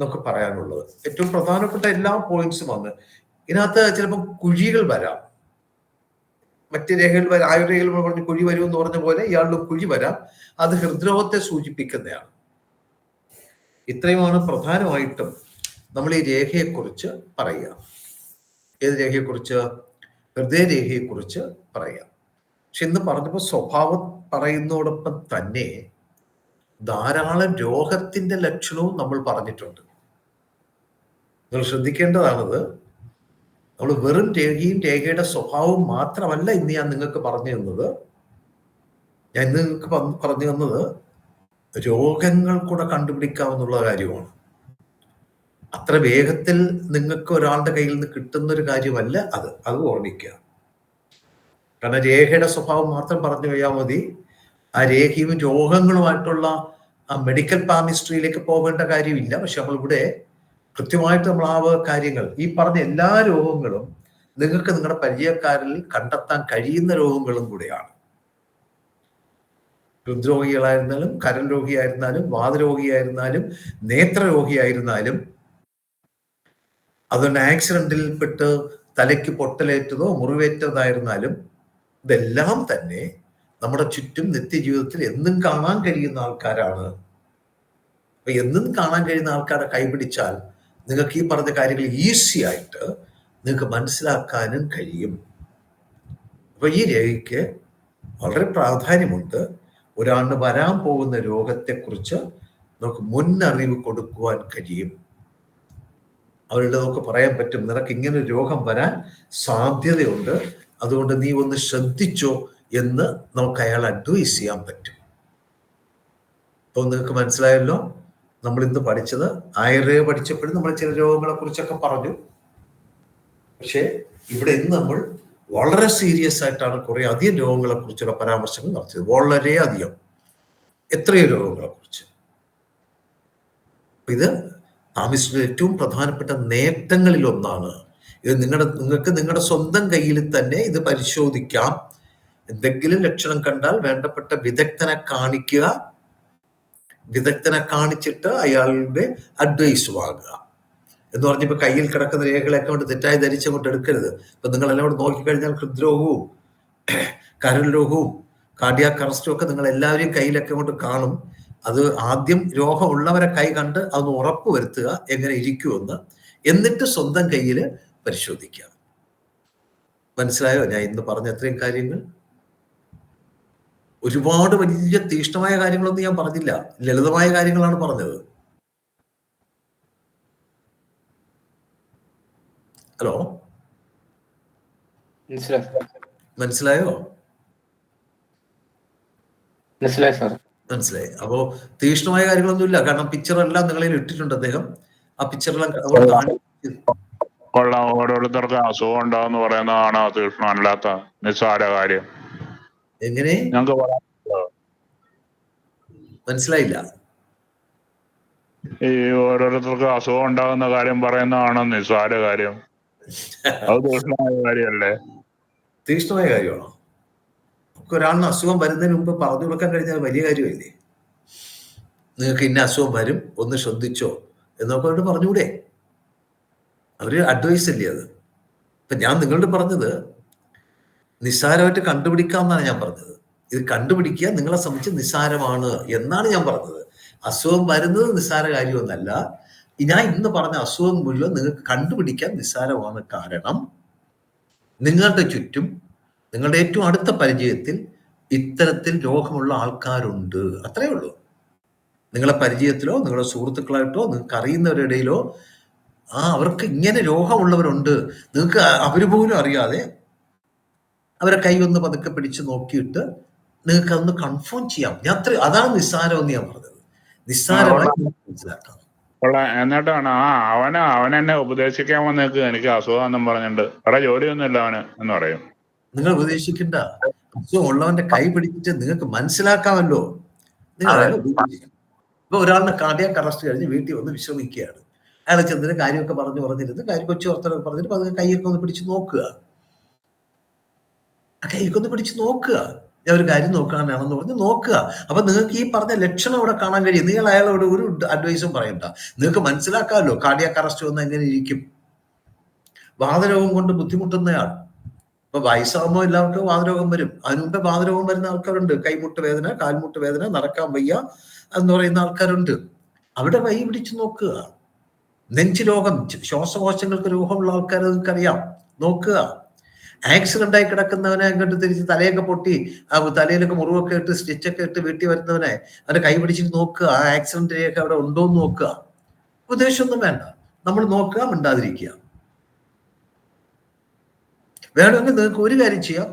നമുക്ക് പറയാനുള്ളത്. ഏറ്റവും പ്രധാനപ്പെട്ട എല്ലാ പോയിന്റ്സും വന്ന് ഇതിനകത്ത് ചിലപ്പോൾ കുഴികൾ വരാം. മറ്റ് രേഖകൾ വരാം, ആയുർരേഖകൾ പറഞ്ഞ് കുഴി വരുമെന്ന് പറഞ്ഞ പോലെ ഇയാളുടെ കുഴി വരാം. അത് ഹൃദ്രോഗത്തെ സൂചിപ്പിക്കുന്നതാണ്. ഇത്രയുമാണ് പ്രധാനമായിട്ടും നമ്മൾ ഈ രേഖയെക്കുറിച്ച് പറയുക. ഏത് രേഖയെക്കുറിച്ച്? ഹൃദയരേഖയെക്കുറിച്ച് പറയാം. പക്ഷെ ഇന്ന് പറഞ്ഞപ്പോൾ സ്വഭാവം പറയുന്നതോടൊപ്പം തന്നെ ധാരാളം രോഗത്തിന്റെ ലക്ഷണവും നമ്മൾ പറഞ്ഞിട്ടുണ്ട്. നിങ്ങൾ ശ്രദ്ധിക്കേണ്ടതാണത്. നമ്മൾ വെറും രേഖയും രേഖയുടെ സ്വഭാവവും മാത്രമല്ല ഇന്ന് ഞാൻ നിങ്ങൾക്ക് പറഞ്ഞു തന്നത്. ഞാൻ ഇന്ന് നിങ്ങൾക്ക് പറഞ്ഞു തന്നത് രോഗങ്ങൾ കൂടെ കണ്ടുപിടിക്കാവുന്ന കാര്യമാണ്. അത്ര വേഗത്തിൽ നിങ്ങൾക്ക് ഒരാളുടെ കയ്യിൽ നിന്ന് കിട്ടുന്ന ഒരു കാര്യമല്ല അത് ഓർമ്മിക്കുക. കാരണം രേഖയുടെ സ്വഭാവം മാത്രം പറഞ്ഞു പോയാൽ മതി. ആ രേഖയും രോഗങ്ങളുമായിട്ടുള്ള ആ മെഡിക്കൽ പാമിസ്ട്രിയിലേക്ക് പോകേണ്ട കാര്യമില്ല. പക്ഷെ നമ്മളിവിടെ കൃത്യമായിട്ട് നമ്മൾ ആ കാര്യങ്ങൾ, ഈ പറഞ്ഞ എല്ലാ രോഗങ്ങളും നിങ്ങൾക്ക് നിങ്ങളുടെ പരിചയക്കാരിൽ കണ്ടെത്താൻ കഴിയുന്ന രോഗങ്ങളും കൂടെയാണ്. ഹൃദ്രോഗികളായിരുന്നാലും, കരൾ രോഗിയായിരുന്നാലും, വാതരോഗിയായിരുന്നാലും, നേത്രരോഗിയായിരുന്നാലും, അതുകൊണ്ട് ആക്സിഡന്റിൽ പെട്ട് തലയ്ക്ക് പൊട്ടലേറ്റതോ മുറിവേറ്റതായിരുന്നാലും, ഇതെല്ലാം തന്നെ നമ്മുടെ ചുറ്റും നിത്യജീവിതത്തിൽ എന്നും കാണാൻ കഴിയുന്ന ആൾക്കാരാണ്. അപ്പൊ എന്നും കാണാൻ കഴിയുന്ന ആൾക്കാരെ കൈപിടിച്ചാൽ നിങ്ങൾക്ക് ഈ പറഞ്ഞ കാര്യങ്ങൾ ഈസി ആയിട്ട് നിങ്ങൾക്ക് മനസ്സിലാക്കാനും കഴിയും. അപ്പൊ ഈ രേഖയ്ക്ക് വളരെ പ്രാധാന്യമുണ്ട്. ഒരാളിന് വരാൻ പോകുന്ന രോഗത്തെക്കുറിച്ച് നമുക്ക് മുന്നറിവ് കൊടുക്കുവാൻ കഴിയും. അവരുടെ നമുക്ക് പറയാൻ പറ്റും, നിനക്ക് ഇങ്ങനെ ഒരു രോഗം വരാൻ സാധ്യതയുണ്ട്, അതുകൊണ്ട് നീ ഒന്ന് ശ്രദ്ധിച്ചോ എന്ന് നമുക്ക് അയാൾ അഡ്വൈസ് ചെയ്യാൻ പറ്റും. അപ്പോൾ നിങ്ങൾക്ക് മനസ്സിലായല്ലോ, നമ്മൾ ഇന്ന് പഠിച്ചത് ആയുർവേദ പഠിച്ചപ്പോഴും നമ്മൾ ചില രോഗങ്ങളെ കുറിച്ചൊക്കെ പറഞ്ഞു. പക്ഷെ ഇവിടെ ഇന്ന് നമ്മൾ വളരെ സീരിയസ് ആയിട്ടാണ് കുറെ അധികം രോഗങ്ങളെ കുറിച്ചുള്ള പരാമർശങ്ങൾ നടത്തിയത്. വളരെ അധികം, എത്രയോ രോഗങ്ങളെ കുറിച്ച്. ഇത് പാമിസ്ട്രിയുടെ ഏറ്റവും പ്രധാനപ്പെട്ട നേട്ടങ്ങളിൽ ഒന്നാണ്. ഇത് നിങ്ങൾക്ക് നിങ്ങളുടെ സ്വന്തം കയ്യിൽ തന്നെ ഇത് പരിശോധിക്കാം. എന്തെങ്കിലും ലക്ഷണം കണ്ടാൽ വേണ്ടപ്പെട്ട വിദഗ്ധനെ കാണിക്കുക. വിദഗ്ധനെ കാണിച്ചിട്ട് അയാളുടെ അഡ്വൈസ് വാങ്ങുക. എന്ന് പറഞ്ഞിപ്പോ കയ്യിൽ കിടക്കുന്ന രേഖകളൊക്കെ കൊണ്ട് തെറ്റായി ധരിച്ചങ്ങോട്ട് എടുക്കരുത്. ഇപ്പൊ നിങ്ങളെല്ലാം കൂടെ നോക്കിക്കഴിഞ്ഞാൽ ഹൃദ്രോഗവും കരൾ രോഗവും കാർഡിയാക് അറസ്റ്റും ഒക്കെ നിങ്ങൾ എല്ലാവരെയും കയ്യിലൊക്കെ കൊണ്ട് കാണും. അത് ആദ്യം രോഗമുള്ളവരെ കൈ കണ്ട് അതൊന്ന് ഉറപ്പ് വരുത്തുക എങ്ങനെ ഇരിക്കുമെന്ന്, എന്നിട്ട് സ്വന്തം കയ്യിൽ പരിശോധിക്കുക. മനസ്സിലായോ ഞാൻ ഇന്ന് പറഞ്ഞ അത്രയും കാര്യങ്ങൾ? ഒരുപാട് വലിയ തീക്ഷ്ണമായ കാര്യങ്ങളൊന്നും ഞാൻ പറഞ്ഞില്ല, ലളിതമായ കാര്യങ്ങളാണ് പറഞ്ഞത്. ഹലോ, മനസ്സിലായോ? മനസ്സിലായി. അപ്പോ തീക്ഷ്ണമായ കാര്യങ്ങളൊന്നുമില്ല. കാരണം പിക്ചറെല്ലാം നിങ്ങളിൽ ഇട്ടിട്ടുണ്ട് അദ്ദേഹം. ആ പിക്ചറെല്ലാം കൊള്ളാം. ഓരോരുത്തർക്ക് അസുഖം ഉണ്ടാവെന്ന് പറയുന്നതാണ് തീക്ഷ്ണമല്ലാത്ത നിസ്സാര കാര്യം. എങ്ങനെ? ഞങ്ങൾക്ക് മനസ്സിലായില്ല. ഈ ഓരോരുത്തർക്ക് അസുഖം ഉണ്ടാകുന്ന കാര്യം പറയുന്നതാണ് നിസ്സാര കാര്യം. അത് തീക്ഷ്ണമായ കാര്യമല്ലേ? തീക്ഷ്ണമായ കാര്യമാണോ? ഒരാളിന് അസുഖം വരുന്നതിന് മുമ്പ് പറഞ്ഞു കൊടുക്കാൻ കഴിഞ്ഞാൽ വലിയ കാര്യമല്ലേ? നിങ്ങൾക്ക് ഇന്ന അസുഖം വരും, ഒന്ന് ശ്രദ്ധിച്ചോ എന്നൊക്കെ അവരോട് പറഞ്ഞുകൂടെ? അവര് അഡ്വൈസ് അല്ലേ അത്? ഇപ്പൊ ഞാൻ നിങ്ങളോട് പറഞ്ഞത് നിസ്സാരമായിട്ട് കണ്ടുപിടിക്കാമെന്നാണ് ഞാൻ പറഞ്ഞത്. ഇത് കണ്ടുപിടിക്കുക നിങ്ങളെ സംബന്ധിച്ച് നിസ്സാരമാണ് എന്നാണ് ഞാൻ പറഞ്ഞത്. അസുഖം വരുന്നത് നിസ്സാര കാര്യമൊന്നല്ല. ഞാൻ ഇന്ന് പറഞ്ഞ അസുഖം മുഴുവൻ നിങ്ങൾക്ക് കണ്ടുപിടിക്കാൻ നിസ്സാരമാണ്. കാരണം നിങ്ങളുടെ ചുറ്റും, നിങ്ങളുടെ ഏറ്റവും അടുത്ത പരിചയത്തിൽ ഇത്തരത്തിൽ രോഗമുള്ള ആൾക്കാരുണ്ട്. അത്രയേ ഉള്ളൂ. നിങ്ങളെ പരിചയത്തിലോ നിങ്ങളുടെ സുഹൃത്തുക്കളായിട്ടോ നിങ്ങൾക്ക് അറിയുന്നവരുടെയിലോ അവർക്ക് ഇങ്ങനെ രോഗമുള്ളവരുണ്ട്. നിങ്ങൾക്ക് അവര് പോലും അറിയാതെ അവരെ കൈ ഒന്ന് പതുക്കെ പിടിച്ച് നോക്കിയിട്ട് നിങ്ങൾക്ക് അതൊന്ന് കൺഫേം ചെയ്യാം. ഞാൻ അതാണ് നിസ്സാരം എന്ന് ഞാൻ പറഞ്ഞത്. നിസ്സാരമായി മനസ്സിലാക്കാം. എന്നിട്ടാണ് അവനെന്നെ ഉപദേശിക്കാൻ വന്നേക്ക് എനിക്ക് അസുഖം പറഞ്ഞിട്ടുണ്ട്. അവിടെ ജോലിയൊന്നുമില്ല അവന് എന്ന് പറയും. നിങ്ങൾ ഉപദേശിക്കണ്ട. അസുഖം ഉള്ളവന്റെ കൈ പിടിച്ചിട്ട് നിങ്ങൾക്ക് മനസ്സിലാക്കാമല്ലോ. നിങ്ങൾ ഇപ്പൊ ഒരാളിനെ കാർഡിയാക് അറസ്റ്റ് കഴിഞ്ഞ് വീട്ടിൽ വന്ന് വിശ്രമിക്കുകയാണ്. അയാളെ ചെന്നിട്ട് കാര്യമൊക്കെ പറഞ്ഞിരുന്ന് കൊച്ചു വർത്തനൊക്കെ പറഞ്ഞിട്ട് അത് കൈയൊക്കെ ഒന്ന് പിടിച്ച് നോക്കുക. ആ കൈയൊക്കെ ഒന്ന് പിടിച്ച് നോക്കുക. ഞാൻ ഒരു കാര്യം നോക്കാനാണെന്ന് പറഞ്ഞ് നോക്കുക. അപ്പൊ നിങ്ങൾക്ക് ഈ പറഞ്ഞ ലക്ഷണം അവിടെ കാണാൻ കഴിയും. നിങ്ങൾ അയാളോട് ഒരു അഡ്വൈസും പറയണ്ട. നിങ്ങൾക്ക് മനസ്സിലാക്കാമല്ലോ കാർഡിയാക് അറസ്റ്റ് വന്ന് എങ്ങനെ ഇരിക്കും. വാതരോഗം കൊണ്ട് ബുദ്ധിമുട്ടുന്നയാൾ, ഇപ്പൊ വയസ്സാകുമ്പോൾ എല്ലാവർക്കും വാതരോഗം വരും. അതിനു മുമ്പേ വാതരോഗം വരുന്ന ആൾക്കാരുണ്ട്. കൈമുട്ട് വേദന, കാൽമുട്ട് വേദന, നടക്കാൻ വയ്യ എന്ന് പറയുന്ന ആൾക്കാരുണ്ട്. അവിടെ കൈ പിടിച്ച് നോക്കുക. നെഞ്ച് രോഗം, ശ്വാസകോശങ്ങൾക്ക് രോഗമുള്ള ആൾക്കാർ നിങ്ങൾക്കറിയാം, നോക്കുക. ആക്സിഡന്റ് ആയി കിടക്കുന്നവനെ അങ്ങോട്ട് തിരിച്ച് തലയൊക്കെ പൊട്ടി തലയിലൊക്കെ മുറിവൊക്കെ ഇട്ട് സ്റ്റിച്ചൊക്കെ ഇട്ട് വീട്ടിൽ വരുന്നവനെ അവരെ കൈ പിടിച്ചിട്ട് നോക്കുക. ആ ആക്സിഡന്റ് രേഖ അവിടെ ഉണ്ടോ എന്ന് നോക്കുക. ഉപദേശമൊന്നും വേണ്ട, നമ്മൾ നോക്കുക, മിണ്ടാതിരിക്കുക. വേണമെങ്കിൽ നിങ്ങൾക്ക് ഒരു കാര്യം ചെയ്യാം.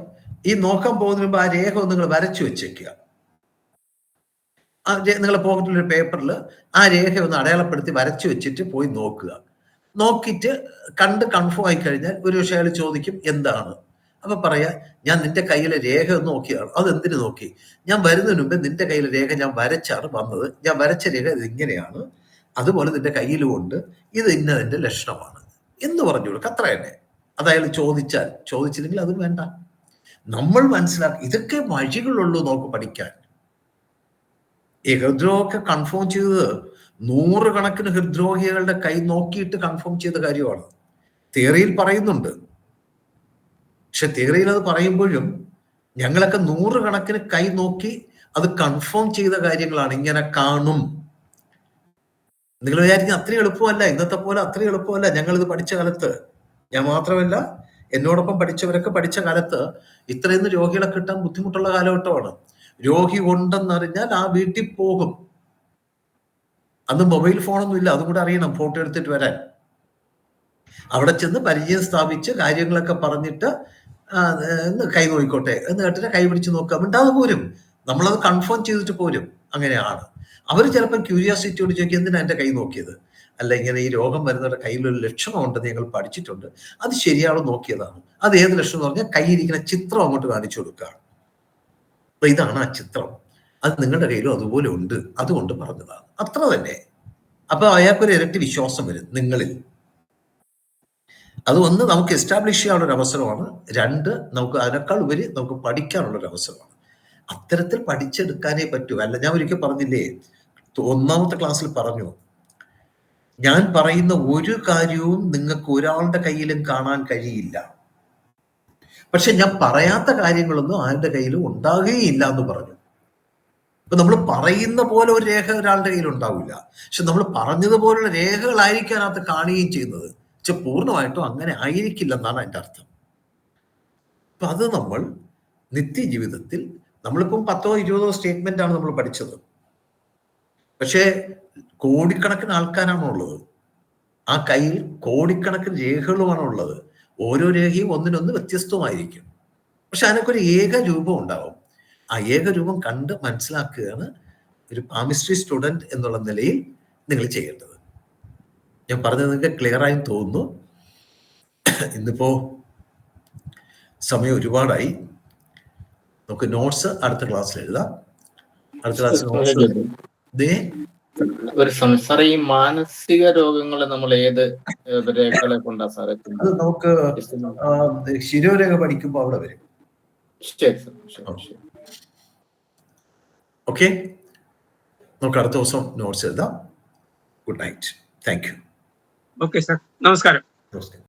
ഈ നോക്കാൻ പോകുന്നതിന് മുമ്പ് ആ രേഖ ഒന്ന് നിങ്ങൾ വരച്ചു വെച്ചേക്കുക. നിങ്ങളുടെ പോക്കറ്റിലൊരു പേപ്പറിൽ ആ രേഖ ഒന്ന് അടയാളപ്പെടുത്തി വരച്ചു വെച്ചിട്ട് പോയി നോക്കുക. നോക്കിയിട്ട് കണ്ട് കൺഫേം ആയി കഴിഞ്ഞാൽ ഒരു പക്ഷേ അയാൾ ചോദിക്കും എന്താണ്. അപ്പൊ പറയാ, ഞാൻ നിന്റെ കയ്യിലെ രേഖ ഒന്ന് നോക്കിയാണ്. അത് എന്തിനു നോക്കി? ഞാൻ വരുന്നതിന് മുമ്പ് നിന്റെ കയ്യിലെ രേഖ ഞാൻ വരച്ചാണ് വന്നത്. ഞാൻ വരച്ച രേഖ ഇത് ഇങ്ങനെയാണ്, അതുപോലെ നിന്റെ കയ്യിലും ഉണ്ട്, ഇത് ഇന്നതിന്റെ ലക്ഷണമാണ് എന്ന് പറഞ്ഞു കൊടുക്കുക. അത്ര തന്നെ. അത് അയാൾ ചോദിച്ചില്ലെങ്കിൽ അത് വേണ്ട. നമ്മൾ മനസ്സിലാക്കി ഇതൊക്കെ വഴികളുള്ളൂ നമുക്ക് പഠിക്കാൻ. ഈ ഹൃദ്രോഗമൊക്കെ കൺഫേം ചെയ്തത് 100 കണക്കിന് ഹൃദ്രോഗികളുടെ കൈ നോക്കിയിട്ട് കൺഫേം ചെയ്ത കാര്യമാണ്. തിയറിയിൽ പറയുന്നുണ്ട്. പക്ഷെ തിയറിയിൽ അത് പറയുമ്പോഴും ഞങ്ങളൊക്കെ 100 കണക്കിന് കൈ നോക്കി അത് കൺഫേം ചെയ്ത കാര്യങ്ങളാണ്. ഇങ്ങനെ കാണും. നിങ്ങൾ വിചാരിക്കും അത്രയും എളുപ്പമല്ല, ഇന്നത്തെ പോലെ അത്രയും എളുപ്പമല്ല. ഞങ്ങളിത് പഠിച്ച കാലത്ത്, ഞാൻ മാത്രമല്ല എന്നോടൊപ്പം പഠിച്ചവരൊക്കെ പഠിച്ച കാലത്ത് ഇത്രയൊന്നും രോഗികളെ കിട്ടാൻ ബുദ്ധിമുട്ടുള്ള കാലഘട്ടമാണ്. രോഗി ഉണ്ടെന്നറിഞ്ഞാൽ ആ വീട്ടിൽ പോകും. അന്ന് മൊബൈൽ ഫോണൊന്നും ഇല്ല, അതും കൂടെ അറിയണം ഫോട്ടോ എടുത്തിട്ട് വരാൻ. അവിടെ ചെന്ന് പരിചയം സ്ഥാപിച്ച് കാര്യങ്ങളൊക്കെ പറഞ്ഞിട്ട് കൈ നോക്കിക്കോട്ടെ എന്ന് കേട്ടിട്ട് കൈ പിടിച്ച് നോക്കുക, മിണ്ടാതെ പോരും. നമ്മളത് കൺഫേം ചെയ്തിട്ട് പോരും. അങ്ങനെയാണ്. അവർ ചിലപ്പോൾ ക്യൂരിയോസിറ്റിയോട് ചോദിക്കും, എന്തിനാ എൻ്റെ കൈ നോക്കിയത്? അല്ല, ഇങ്ങനെ ഈ രോഗം വരുന്നവരുടെ കയ്യിലൊരു ലക്ഷണമുണ്ടെന്ന് ഞങ്ങൾ പഠിച്ചിട്ടുണ്ട്, അത് ശരിയാണോ നോക്കിയതാണ്. അത് ഏത് ലക്ഷണം എന്ന് പറഞ്ഞാൽ കയ്യിരിക്കുന്ന ചിത്രം അങ്ങോട്ട് കാണിച്ചു കൊടുക്കുകയാണ്. അപ്പൊ ഇതാണ് ആ ചിത്രം, അത് നിങ്ങളുടെ കയ്യിലും അതുപോലെ ഉണ്ട്, അതുകൊണ്ട് പറഞ്ഞതാണ്. അത്ര തന്നെ. അപ്പൊ അയാൾക്കൊരു ഇരട്ടി വിശ്വാസം വരും നിങ്ങളിൽ. അത് ഒന്ന് നമുക്ക് എസ്റ്റാബ്ലിഷ് ചെയ്യാനുള്ളൊരു അവസരമാണ്. 2 നമുക്ക് അതിനേക്കാൾ ഉപരി നമുക്ക് പഠിക്കാനുള്ളൊരു അവസരമാണ്. അത്തരത്തിൽ പഠിച്ചെടുക്കാനേ പറ്റൂ. അല്ല, ഞാൻ ഒരിക്കൽ പറഞ്ഞില്ലേ, 1ാമത്തെ ക്ലാസ്സിൽ പറഞ്ഞു, ഞാൻ പറയുന്ന ഒരു കാര്യവും നിങ്ങൾക്ക് ഒരാളുടെ കയ്യിലും കാണാൻ കഴിയില്ല. പക്ഷെ ഞാൻ പറയാത്ത കാര്യങ്ങളൊന്നും ആരുടെ കയ്യിലും ഉണ്ടാകുകയില്ല എന്ന് പറഞ്ഞു. ഇപ്പൊ നമ്മൾ പറയുന്ന പോലെ ഒരു രേഖ ഒരാളുടെ കയ്യിൽ ഉണ്ടാവില്ല. പക്ഷെ നമ്മൾ പറഞ്ഞതുപോലുള്ള രേഖകളായിരിക്കും അതിനകത്ത് കാണുകയും ചെയ്യുന്നത്. പക്ഷെ പൂർണ്ണമായിട്ടും അങ്ങനെ ആയിരിക്കില്ലെന്നാണ് അതിൻ്റെ അർത്ഥം. അപ്പൊ അത് നമ്മൾ നിത്യജീവിതത്തിൽ, നമ്മളിപ്പം 10ഓ 20ഓ സ്റ്റേറ്റ്മെന്റ് ആണ് നമ്മൾ പഠിച്ചത്. പക്ഷേ കോടിക്കണക്കിന് ആൾക്കാരാണ് ഉള്ളത്. ആ കയ്യിൽ കോടിക്കണക്കിന് രേഖകളുമാണ് ഉള്ളത്. ഓരോ രേഖയും ഒന്നിനൊന്ന് വ്യത്യസ്തമായിരിക്കും. പക്ഷെ അതിനൊക്കെ ഒരു ഏക രൂപം ഉണ്ടാവും. ആ ഏക രൂപം കണ്ട് മനസ്സിലാക്കുകയാണ് ഒരു പാമിസ്ട്രി സ്റ്റുഡൻറ് എന്നുള്ള നിലയിൽ നിങ്ങൾ ചെയ്യേണ്ടത്. ഞാൻ പറഞ്ഞത് നിങ്ങൾക്ക് ക്ലിയർ ആയി തോന്നുന്നു. ഇന്നിപ്പോ സമയം ഒരുപാടായി. നമുക്ക് നോട്ട്സ് അടുത്ത ക്ലാസ്സിൽ എഴുതാം. അടുത്ത ക്ലാസ്സിൽ ഒരു സാറേ, ഈ മാനസിക രോഗങ്ങളെ നമ്മൾ ഏത് രേഖകളെ കൊണ്ടാ സാറേ? അത് നമുക്ക് ശിരോരേഖ പഠിക്കുമ്പോൾ അവിടെ വരും. ഓക്കെ, നമുക്ക് അടുത്ത ദിവസം നോട്ട്സ് എഴുതാം. Good night. Thank you. Okay sir, നമസ്കാരം. നമസ്കാരം.